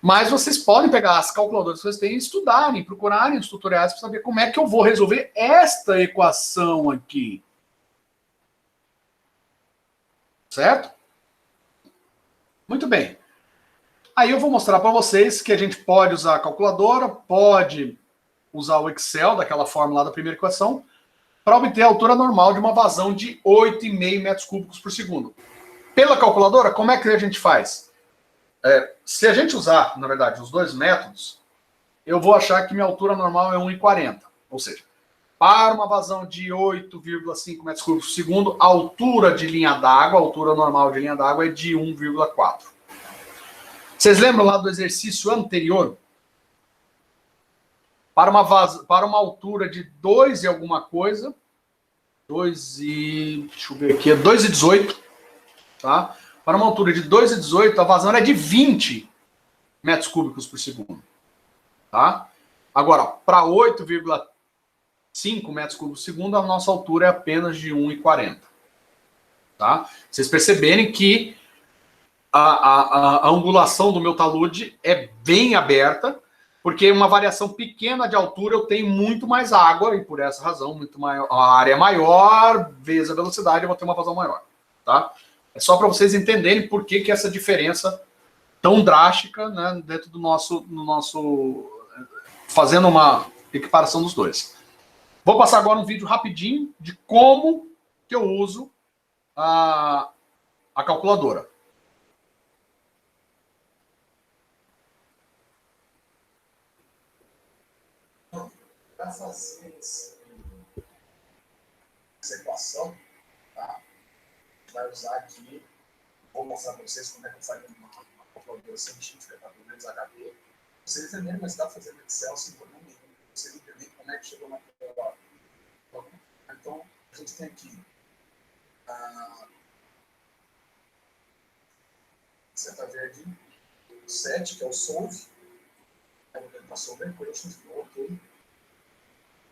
Mas vocês podem pegar as calculadoras que vocês têm e estudarem, procurarem os tutoriais para saber como é que eu vou resolver esta equação aqui. Certo? Muito bem. Aí eu vou mostrar para vocês que a gente pode usar a calculadora, pode usar o Excel, daquela fórmula lá da primeira equação, para obter a altura normal de uma vazão de 8,5 metros cúbicos por segundo. Pela calculadora, como é que a gente faz? Se a gente usar, na verdade, os dois métodos, eu vou achar que minha altura normal é 1,40. Ou seja, para uma vazão de 8,5 metros cúbicos por segundo, a altura de linha d'água, a altura normal de linha d'água é de 1,4. Vocês lembram lá do exercício anterior? Para uma altura de 2 e alguma coisa, 2,18, tá? Para uma altura de 2,18, a vazão é de 20 metros cúbicos por segundo. Tá? Agora, para 8,5 metros cúbicos por segundo, a nossa altura é apenas de 1,40. Tá? Vocês perceberem que a angulação do meu talude é bem aberta, porque uma variação pequena de altura eu tenho muito mais água, e por essa razão, muito maior, a área é maior, vezes a velocidade, eu vou ter uma vazão maior. Tá? É só para vocês entenderem por que essa diferença tão drástica, né, dentro do nosso fazendo uma equiparação dos dois. Vou passar agora um vídeo rapidinho de como que eu uso a calculadora. Para fazer essa equação, tá? A gente vai usar aqui, vou mostrar para vocês como é que eu faço uma calculadora científica, tá? Pelo menos HP. Vocês entenderem, mas está fazendo Excel sem problema nenhum. Vocês entenderem como é que chegou naquela hora. Então, a gente tem aqui seta verde 7, que é o solve. Eu vou tentar solver equations, ok.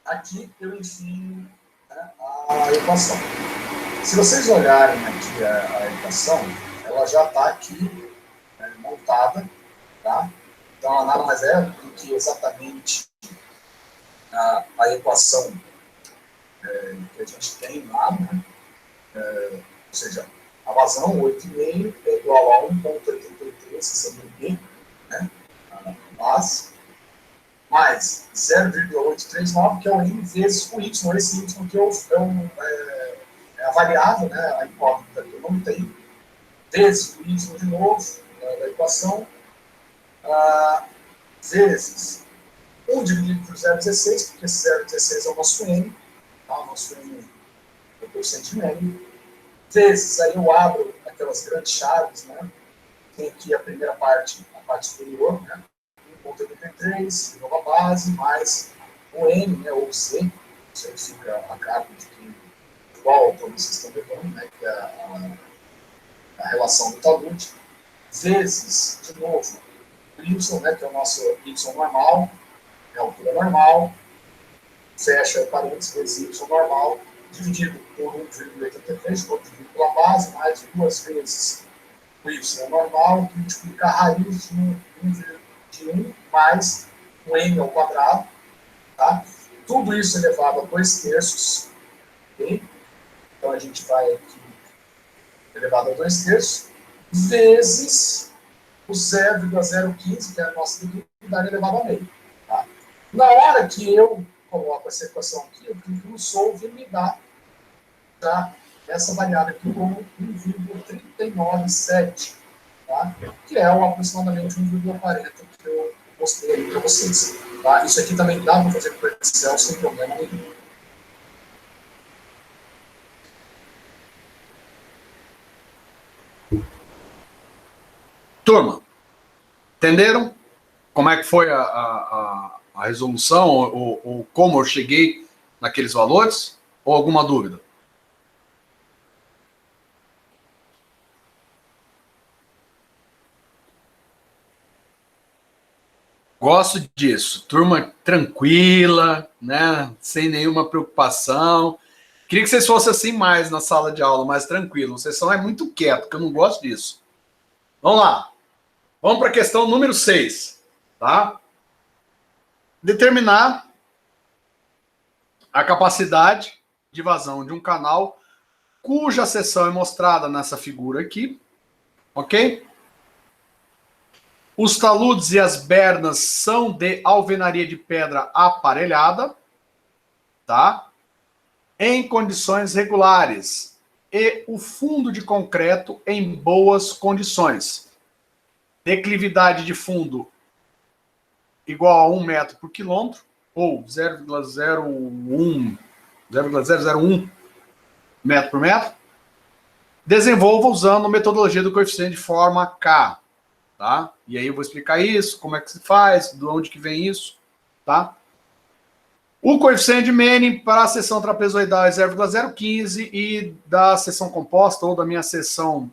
Aqui eu ensino né, a equação. Se vocês olharem aqui a equação, ela já está aqui, né, montada, tá? Então, ela nada mais é do que exatamente a equação que a gente tem lá, né? Ou seja, a vazão 8,5 é igual a 1,83, sendo B, né? A base, mais 0,839, que é o N vezes o Y. Esse Y que é a variável, né? A incógnita que eu não tenho, vezes o Y de novo, da equação, vezes 1 dividido por 0,16, porque esse 0,16 é o nosso N, tá? O nosso N é o coeficiente de N, vezes, aí eu abro aquelas grandes chaves, né? Tem aqui a primeira parte, a parte superior, né? 1,83, de novo a base, mais o N, né? Ou C, isso aí fica a cargo de que qual todo vocês estão levando, né? Que é a relação do talude, vezes, de novo, o Y, né? Que é o nosso Y normal, é a altura normal, fecha parênteses, vezes Y normal, dividido por 1,83, dividido pela base, mais 2 vezes o Y normal, que multiplica a raiz de 1 mais o N ao quadrado, tá? Tudo isso elevado a 2/3, ok? Então a gente vai aqui, elevado a 2/3, vezes o 0,015, que é a nossa dificuldade elevada a meio. Tá? Na hora que eu coloco essa equação aqui, eu clico no solve e me dá, tá, essa variável aqui como 1,397, tá? Que é aproximadamente 1,40 que eu mostrei aí para vocês. Tá? Isso aqui também dá para fazer com Excel sem problema nenhum. Turma, entenderam como é que foi a resolução ou como eu cheguei naqueles valores? Ou alguma dúvida? Gosto disso. Turma tranquila, né? Sem nenhuma preocupação. Queria que vocês fossem assim mais na sala de aula, mais tranquilo. Vocês são muito quietos, que eu não gosto disso. Vamos lá. Vamos para a questão número 6. Tá? Determinar a capacidade de vazão de um canal cuja seção é mostrada nessa figura aqui. Ok? Os taludes e as bernas são de alvenaria de pedra aparelhada, tá? Em condições regulares. E o fundo de concreto em boas condições. Declividade de fundo igual a 1 metro por quilômetro, ou 0,001 metro por metro. Desenvolva usando a metodologia do coeficiente de forma K. Tá? E aí eu vou explicar isso, como é que se faz, de onde que vem isso, tá? O coeficiente de Manning para a seção trapezoidal é 0,015 e da seção composta ou da minha seção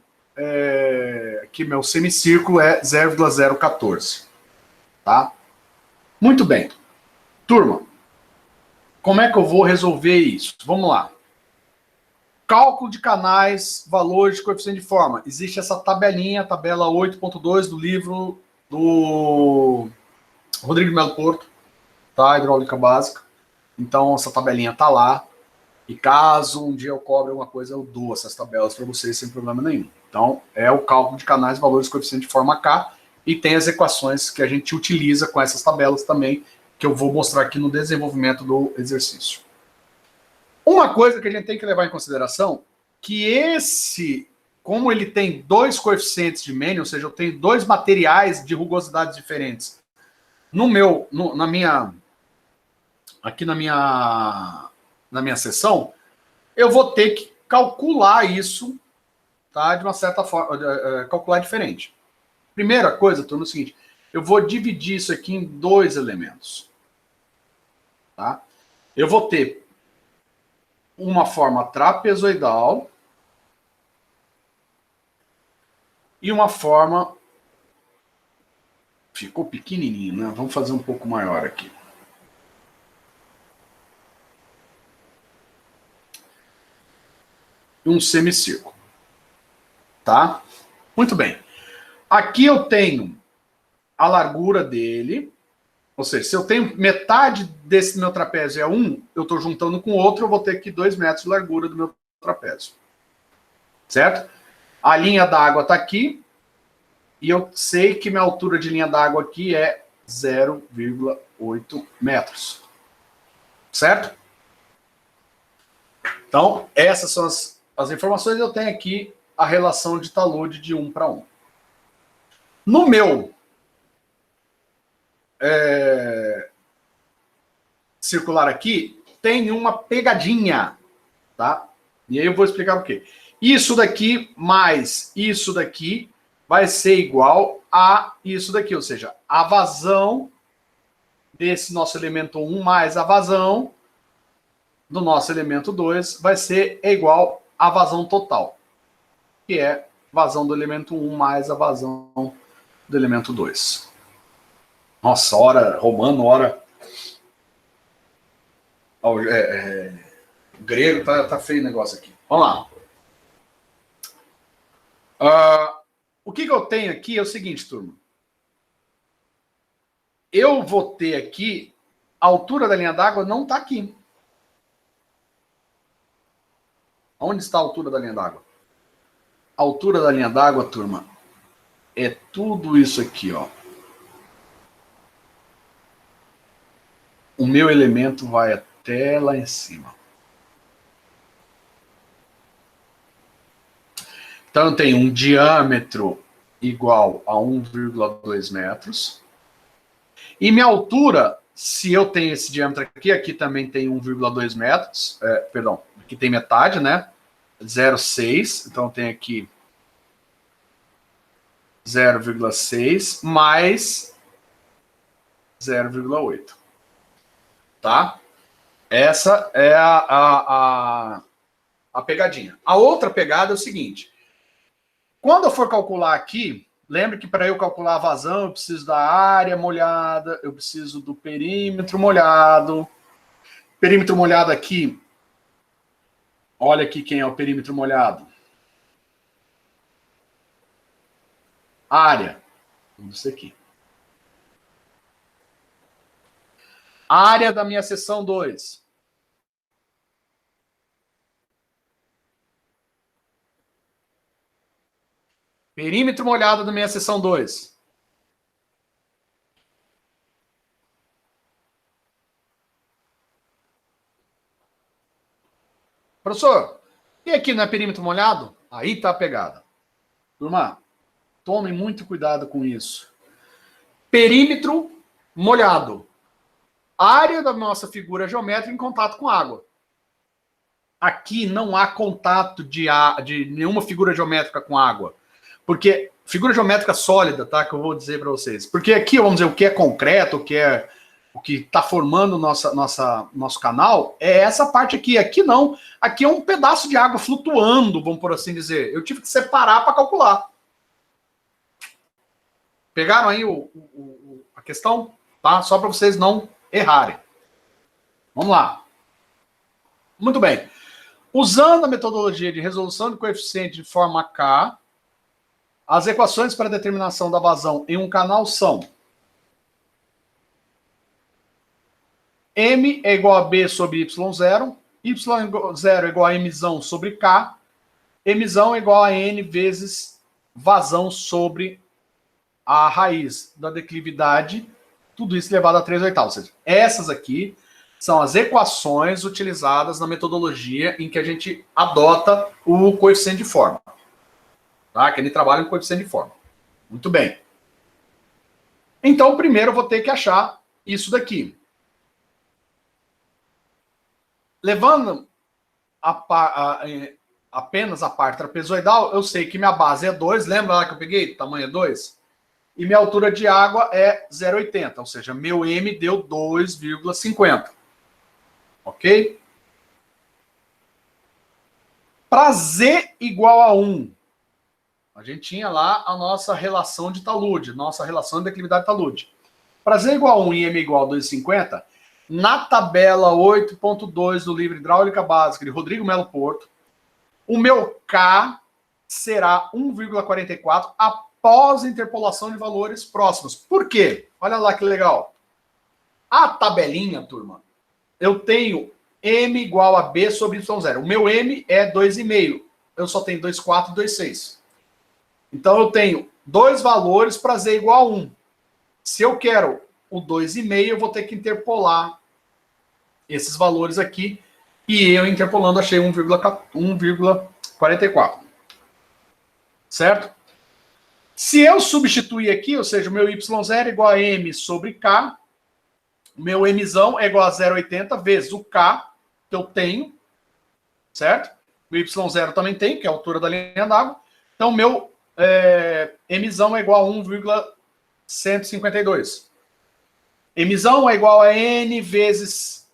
aqui, meu semicírculo é 0,014, tá? Muito bem. Turma, como é que eu vou resolver isso? Vamos lá. Cálculo de canais, valores de coeficiente de forma. Existe essa tabelinha, tabela 8.2 do livro do Rodrigo Melo Porto, tá? Hidráulica básica. Então, essa tabelinha tá lá. E caso um dia eu cobre alguma coisa, eu dou essas tabelas para vocês sem problema nenhum. Então, é o cálculo de canais, valores de coeficiente de forma K. E tem as equações que a gente utiliza com essas tabelas também, que eu vou mostrar aqui no desenvolvimento do exercício. Uma coisa que a gente tem que levar em consideração, que esse, como ele tem dois coeficientes de Manning, ou seja, eu tenho dois materiais de rugosidades diferentes, aqui na minha seção, eu vou ter que calcular isso, tá, de uma certa forma, calcular diferente. Primeira coisa, turma, é o seguinte, eu vou dividir isso aqui em dois elementos. Tá? Eu vou ter uma forma trapezoidal e uma forma... Ficou pequenininho, né? Vamos fazer um pouco maior aqui. um semicírculo. Tá? Muito bem. Aqui eu tenho a largura dele, ou seja, se eu tenho metade desse meu trapézio é 1, eu estou juntando com o outro, eu vou ter aqui 2 metros de largura do meu trapézio. Certo? A linha d'água está aqui, e eu sei que minha altura de linha d'água aqui é 0,8 metros. Certo? Então, essas são as informações. Eu tenho aqui a relação de talude de 1 para 1. No meu circular aqui, tem uma pegadinha, tá? E aí eu vou explicar o quê. Isso daqui mais isso daqui vai ser igual a isso daqui, ou seja, a vazão desse nosso elemento 1 mais a vazão do nosso elemento 2 vai ser igual à vazão total, que é vazão do elemento 1 mais a vazão do elemento 2. Nossa, hora romano, hora... grego, tá feio o negócio aqui. Vamos lá. O que eu tenho aqui é o seguinte, turma. Eu vou ter aqui, a altura da linha d'água não está aqui. Onde está a altura da linha d'água? A altura da linha d'água, turma, é tudo isso aqui, ó. O meu elemento vai até lá em cima. Então, eu tenho um diâmetro igual a 1,2 metros. E minha altura, se eu tenho esse diâmetro aqui, aqui também tem 1,2 metros. Perdão, aqui tem metade, né? 0,6. Então, eu tenho aqui 0,6 mais 0,8. Tá? Essa é a pegadinha. A outra pegada é o seguinte. Quando eu for calcular aqui, lembre que para eu calcular a vazão, eu preciso da área molhada, eu preciso do perímetro molhado. Perímetro molhado aqui, olha aqui quem é o perímetro molhado. Área, isso aqui. Área da minha seção 2. Perímetro molhado da minha seção 2. Professor, e aqui não é perímetro molhado? Aí está a pegada. Turma, tomem muito cuidado com isso. Perímetro molhado. Área da nossa figura geométrica em contato com água. Aqui não há contato de nenhuma figura geométrica com água. Porque figura geométrica sólida, tá? Que eu vou dizer para vocês. Porque aqui, vamos dizer, o que é concreto, o que está formando nosso canal, é essa parte aqui. Aqui não. Aqui é um pedaço de água flutuando, vamos por assim dizer. Eu tive que separar para calcular. Pegaram aí a questão? Tá? Só para vocês não errarem. Vamos lá. Muito bem. Usando a metodologia de resolução de coeficiente de forma K, as equações para determinação da vazão em um canal são M é igual a B sobre Y0, Y0 é igual a Mzão sobre K, Mzão é igual a N vezes vazão sobre a raiz da declividade, tudo isso elevado a 3/8. Ou seja, essas aqui são as equações utilizadas na metodologia em que a gente adota o coeficiente de forma. Tá? Que ele trabalha com coeficiente de forma. Muito bem. Então, primeiro eu vou ter que achar isso daqui. Levando apenas a parte trapezoidal, eu sei que minha base é 2. Lembra lá que eu peguei? O tamanho é 2. E minha altura de água é 0,80. Ou seja, meu M deu 2,50. Ok? Para Z igual a 1, a gente tinha lá a nossa relação de talude, nossa relação de declividade de talude. Para Z igual a 1 e M igual a 2,50, na tabela 8.2 do livro Hidráulica Básica de Rodrigo Melo Porto, o meu K será 1,44 após a interpolação de valores próximos. Por quê? Olha lá que legal. A tabelinha, turma, eu tenho M igual a B sobre Y0. O meu M é 2,5. Eu só tenho 2,4 e 2,6. Então, eu tenho dois valores para Z igual a 1. Se eu quero o 2,5, eu vou ter que interpolar esses valores aqui. E eu, interpolando, achei 1,44. Certo? Se eu substituir aqui, ou seja, o meu Y0 é igual a M sobre K, o meu Mzão é igual a 0,80 vezes o K que eu tenho, certo? O Y0 também tem, que é a altura da linha d'água. Então, o meu Mzão é igual a 1,152. Mzão é igual a N vezes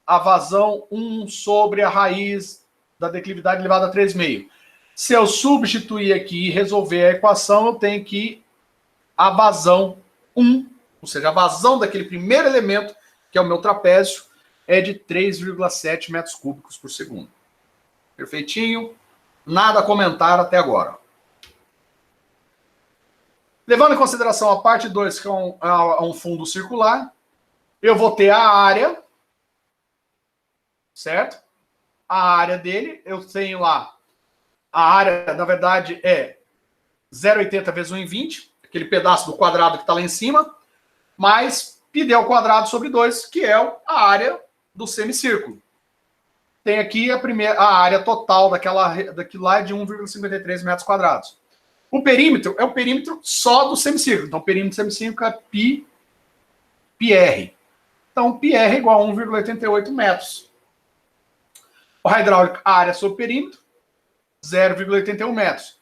a vazão 1 sobre a raiz da declividade elevada a 3,5. Se eu substituir aqui e resolver a equação, eu tenho que a vazão 1, ou seja, a vazão daquele primeiro elemento, que é o meu trapézio, é de 3,7 metros cúbicos por segundo. Perfeitinho. Nada a comentar até agora. Levando em consideração a parte 2, que é um fundo circular, eu vou ter a área, certo? A área dele, eu tenho lá, a área, na verdade, é 0,80 vezes 1,20, aquele pedaço do quadrado que está lá em cima, mais πd ao quadrado sobre 2, que é a área do semicírculo. Tem aqui a área total daquilo lá de 1,53 metros quadrados. O perímetro é o perímetro só do semicírculo. Então, o perímetro do semicírculo é πr. Então, πr é igual a 1,88 metros. O hidráulico, a área sobre o perímetro, 0,81 metros.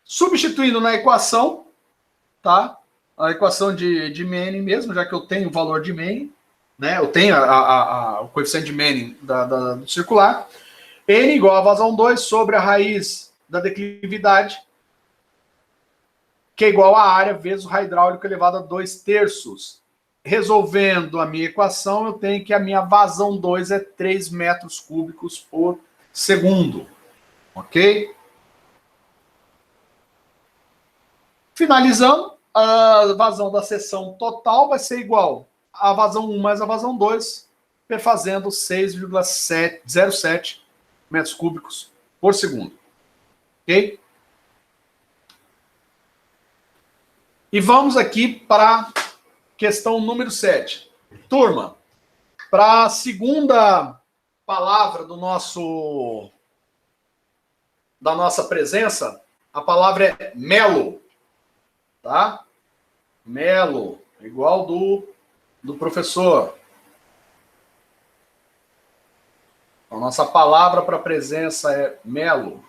Substituindo na equação, tá? A equação de Manning mesmo, já que eu tenho o valor de Manning, né? Eu tenho o coeficiente de Manning do circular. N igual a vazão 2 sobre a raiz da declividade, que é igual a área vezes o hidráulico elevado a 2/3. Resolvendo a minha equação, eu tenho que a minha vazão 2 é 3 metros cúbicos por segundo. Ok? Finalizando, a vazão da seção total vai ser igual a vazão 1 mais a vazão 2, perfazendo 6,07 metros cúbicos por segundo. Ok? E vamos aqui para a questão número 7. Turma, para a segunda palavra da nossa presença, a palavra é melo. Tá? Melo, igual do professor. A nossa palavra para presença é melo.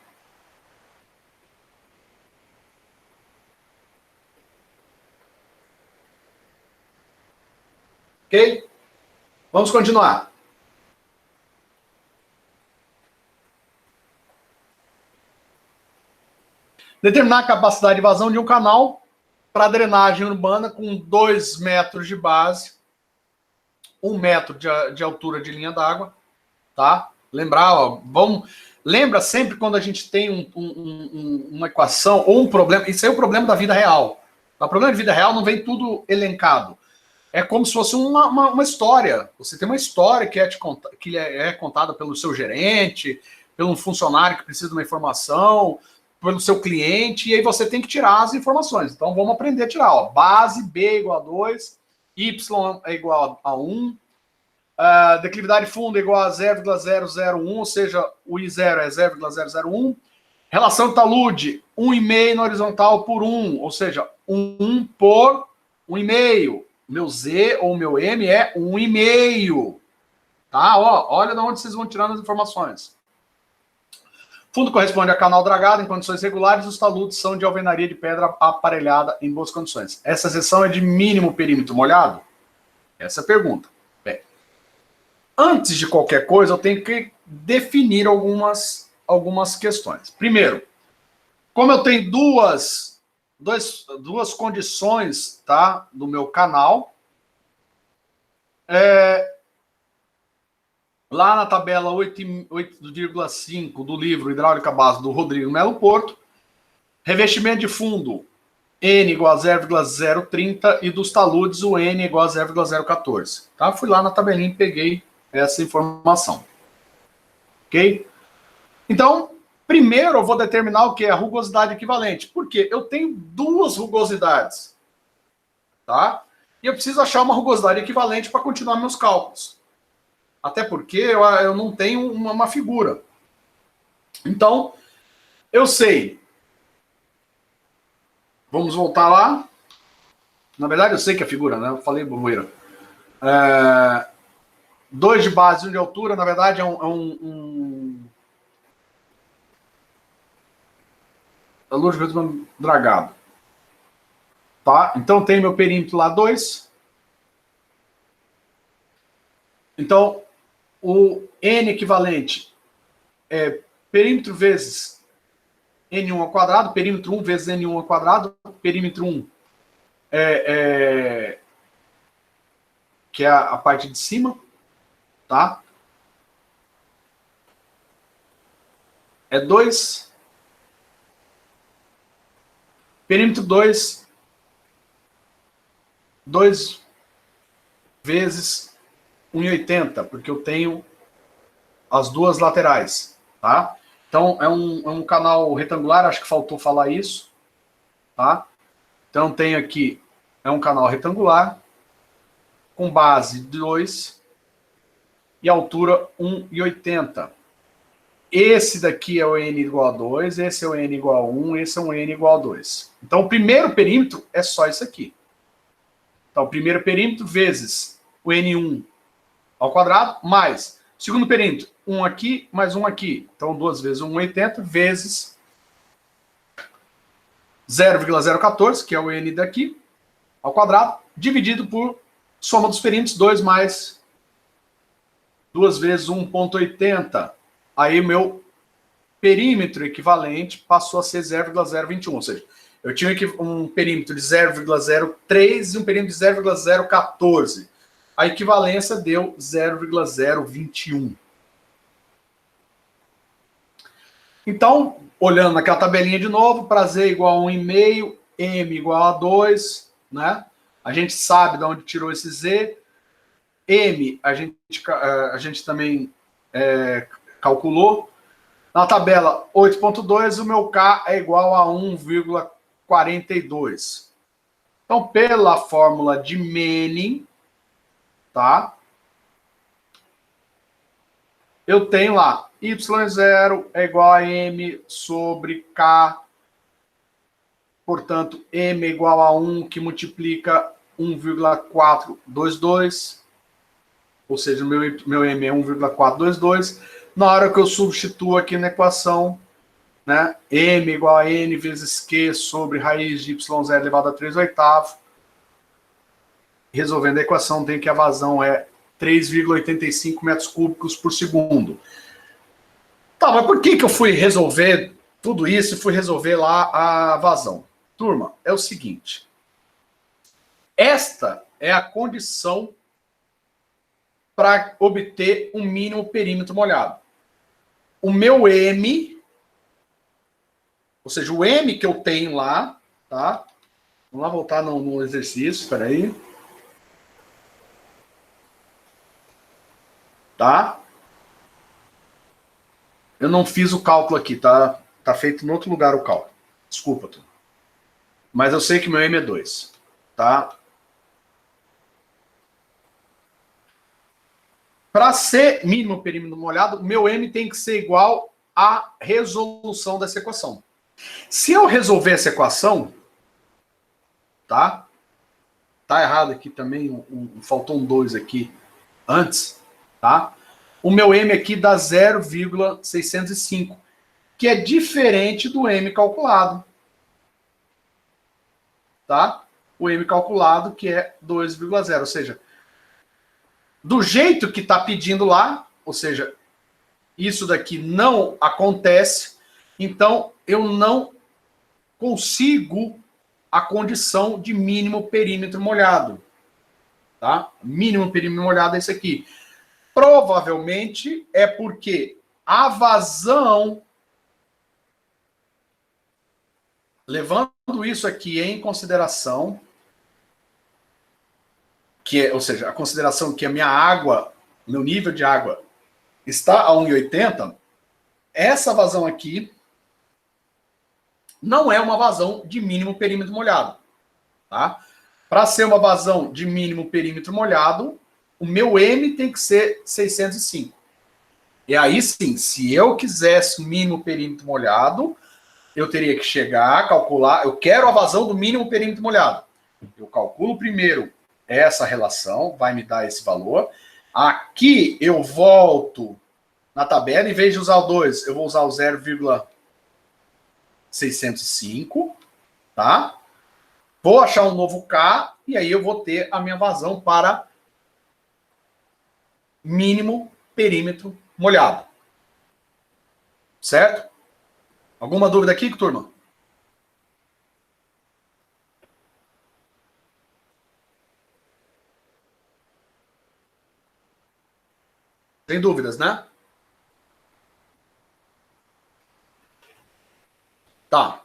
Ok? Vamos continuar. Determinar a capacidade de vazão de um canal para drenagem urbana com 2 metros de base, 1 metro de altura de linha d'água, tá? Lembrar, ó, lembra sempre quando a gente tem uma equação ou um problema, isso aí é o problema da vida real. O problema da vida real não vem tudo elencado. É como se fosse uma história. Você tem uma história que é contada pelo seu gerente, pelo funcionário que precisa de uma informação, pelo seu cliente, e aí você tem que tirar as informações. Então, vamos aprender a tirar. Ó. Base, B igual a 2, Y é igual a 1, declividade fundo é igual a 0,001, ou seja, o I0 é 0,001. Relação de talude, 1,5 na horizontal por 1, ou seja, 1 por 1,5. Meu Z ou meu M é 1,5. Tá? Ó, olha de onde vocês vão tirando as informações. Fundo corresponde a canal dragado em condições regulares, os taludes são de alvenaria de pedra aparelhada em boas condições. Essa seção é de mínimo perímetro molhado? Essa é a pergunta. Bem, antes de qualquer coisa, eu tenho que definir algumas questões. Primeiro, como eu tenho duas condições, tá, do meu canal, lá na tabela 8,5 do livro Hidráulica Básica do Rodrigo Melo Porto, revestimento de fundo N igual a 0,030 e dos taludes o N igual a 0,014. Tá? Fui lá na tabelinha e peguei essa informação. Ok? Então, primeiro eu vou determinar o que é a rugosidade equivalente. Por quê? Eu tenho duas rugosidades. Tá? E eu preciso achar uma rugosidade equivalente para continuar meus cálculos. Até porque eu não tenho uma figura. Então, eu sei. Vamos voltar lá. Na verdade, eu sei que é figura, né? Eu falei bobeira. 2 de base e 1 de altura, na verdade, é um luz de dragado. Tá? Então, tem meu perímetro lá 2. Então, o N equivalente é perímetro vezes N1 ao quadrado, perímetro 1 vezes N1 ao quadrado, perímetro 1 que é a parte de cima, tá? É 2. Perímetro 2 vezes 1,80, porque eu tenho as duas laterais, tá? Então, é um canal retangular, acho que faltou falar isso, tá? Então, tenho aqui, é um canal retangular, com base 2 e altura 1,80. Esse daqui é o N igual a 2, esse é o N igual a 1, esse é o N igual a 2. Então, o primeiro perímetro é só isso aqui. Então, o primeiro perímetro vezes o N1 ao quadrado, mais o segundo perímetro, 1 aqui, mais 1 aqui. Então, 2 vezes 1,80 vezes 0,014, que é o N daqui, ao quadrado, dividido por soma dos perímetros, 2 mais 2 vezes 1,80. Aí o meu perímetro equivalente passou a ser 0,021, ou seja, eu tinha um perímetro de 0,03 e um perímetro de 0,014. A equivalência deu 0,021. Então, olhando naquela tabelinha de novo, para Z igual a 1,5, M igual a 2, né? A gente sabe de onde tirou esse Z. M, a gente também calculou. Na tabela 8.2, o meu K é igual a 1,42. Então, pela fórmula de Manning, tá? Eu tenho lá, Y0 é igual a M sobre K. Portanto, M é igual a 1, que multiplica 1,422. Ou seja, meu M é 1,422. Na hora que eu substituo aqui na equação, né, M igual a N vezes Q sobre raiz de Y0 elevado a 3/8. Resolvendo a equação, tem que a vazão é 3,85 metros cúbicos por segundo. Tá, mas por que eu fui resolver tudo isso e fui resolver lá a vazão? Turma, é o seguinte. Esta é a condição para obter um mínimo perímetro molhado. O meu M, ou seja, o M que eu tenho lá, tá? Vamos lá voltar no exercício, espera aí. Tá? Eu não fiz o cálculo aqui, tá? Tá feito em outro lugar o cálculo. Desculpa, turma. Mas eu sei que meu M é 2, tá? Para ser mínimo perímetro molhado, meu M tem que ser igual à resolução dessa equação. Se eu resolver essa equação, tá? Tá errado aqui também, faltou um 2 aqui antes, tá? O meu M aqui dá 0,605, que é diferente do M calculado. Tá? O M calculado, que é 2,0, ou seja, do jeito que está pedindo lá, ou seja, isso daqui não acontece, então eu não consigo a condição de mínimo perímetro molhado. Tá? Mínimo perímetro molhado é esse aqui. Provavelmente é porque a vazão, levando isso aqui em consideração, ou seja, a consideração que a minha água, meu nível de água está a 1,80, essa vazão aqui não é uma vazão de mínimo perímetro molhado, tá? Para ser uma vazão de mínimo perímetro molhado, o meu M tem que ser 605. E aí sim, se eu quisesse o mínimo perímetro molhado, eu teria que chegar, calcular, eu quero a vazão do mínimo perímetro molhado. Eu calculo primeiro essa relação, vai me dar esse valor. Aqui eu volto na tabela, em vez de usar o 2, eu vou usar o 0,605, tá? Vou achar um novo K, e aí eu vou ter a minha vazão para mínimo perímetro molhado. Certo? Alguma dúvida aqui, turma? Tem dúvidas, né? Tá.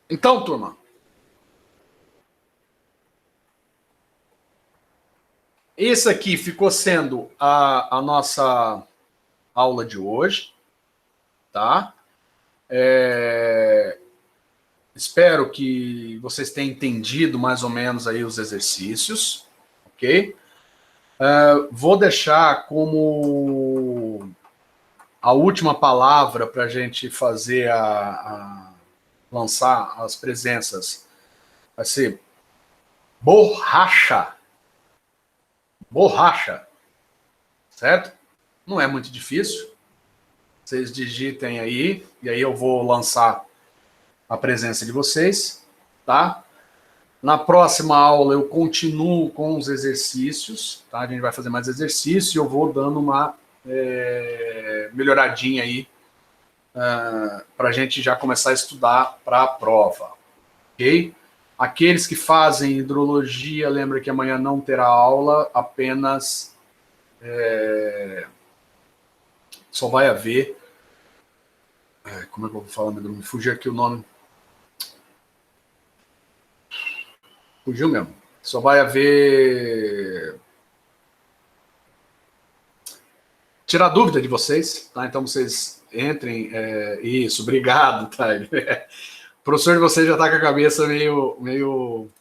Então, turma. Esse aqui ficou sendo a nossa aula de hoje, tá? Espero que vocês tenham entendido mais ou menos aí os exercícios, ok? Vou deixar como a última palavra para a gente fazer lançar as presenças. Vai ser borracha. Borracha. Certo? Não é muito difícil. Vocês digitem aí, e aí eu vou lançar a presença de vocês, tá? Na próxima aula eu continuo com os exercícios, tá? A gente vai fazer mais exercício e eu vou dando uma melhoradinha aí para a gente já começar a estudar para a prova, ok? Aqueles que fazem hidrologia, lembra que amanhã não terá aula, apenas só vai haver... como é que eu vou falar, me fugiu aqui o nome. Fugiu mesmo. Só vai haver... tirar dúvida de vocês, tá? Então vocês entrem... isso, obrigado, tá? O professor de vocês já está com a cabeça meio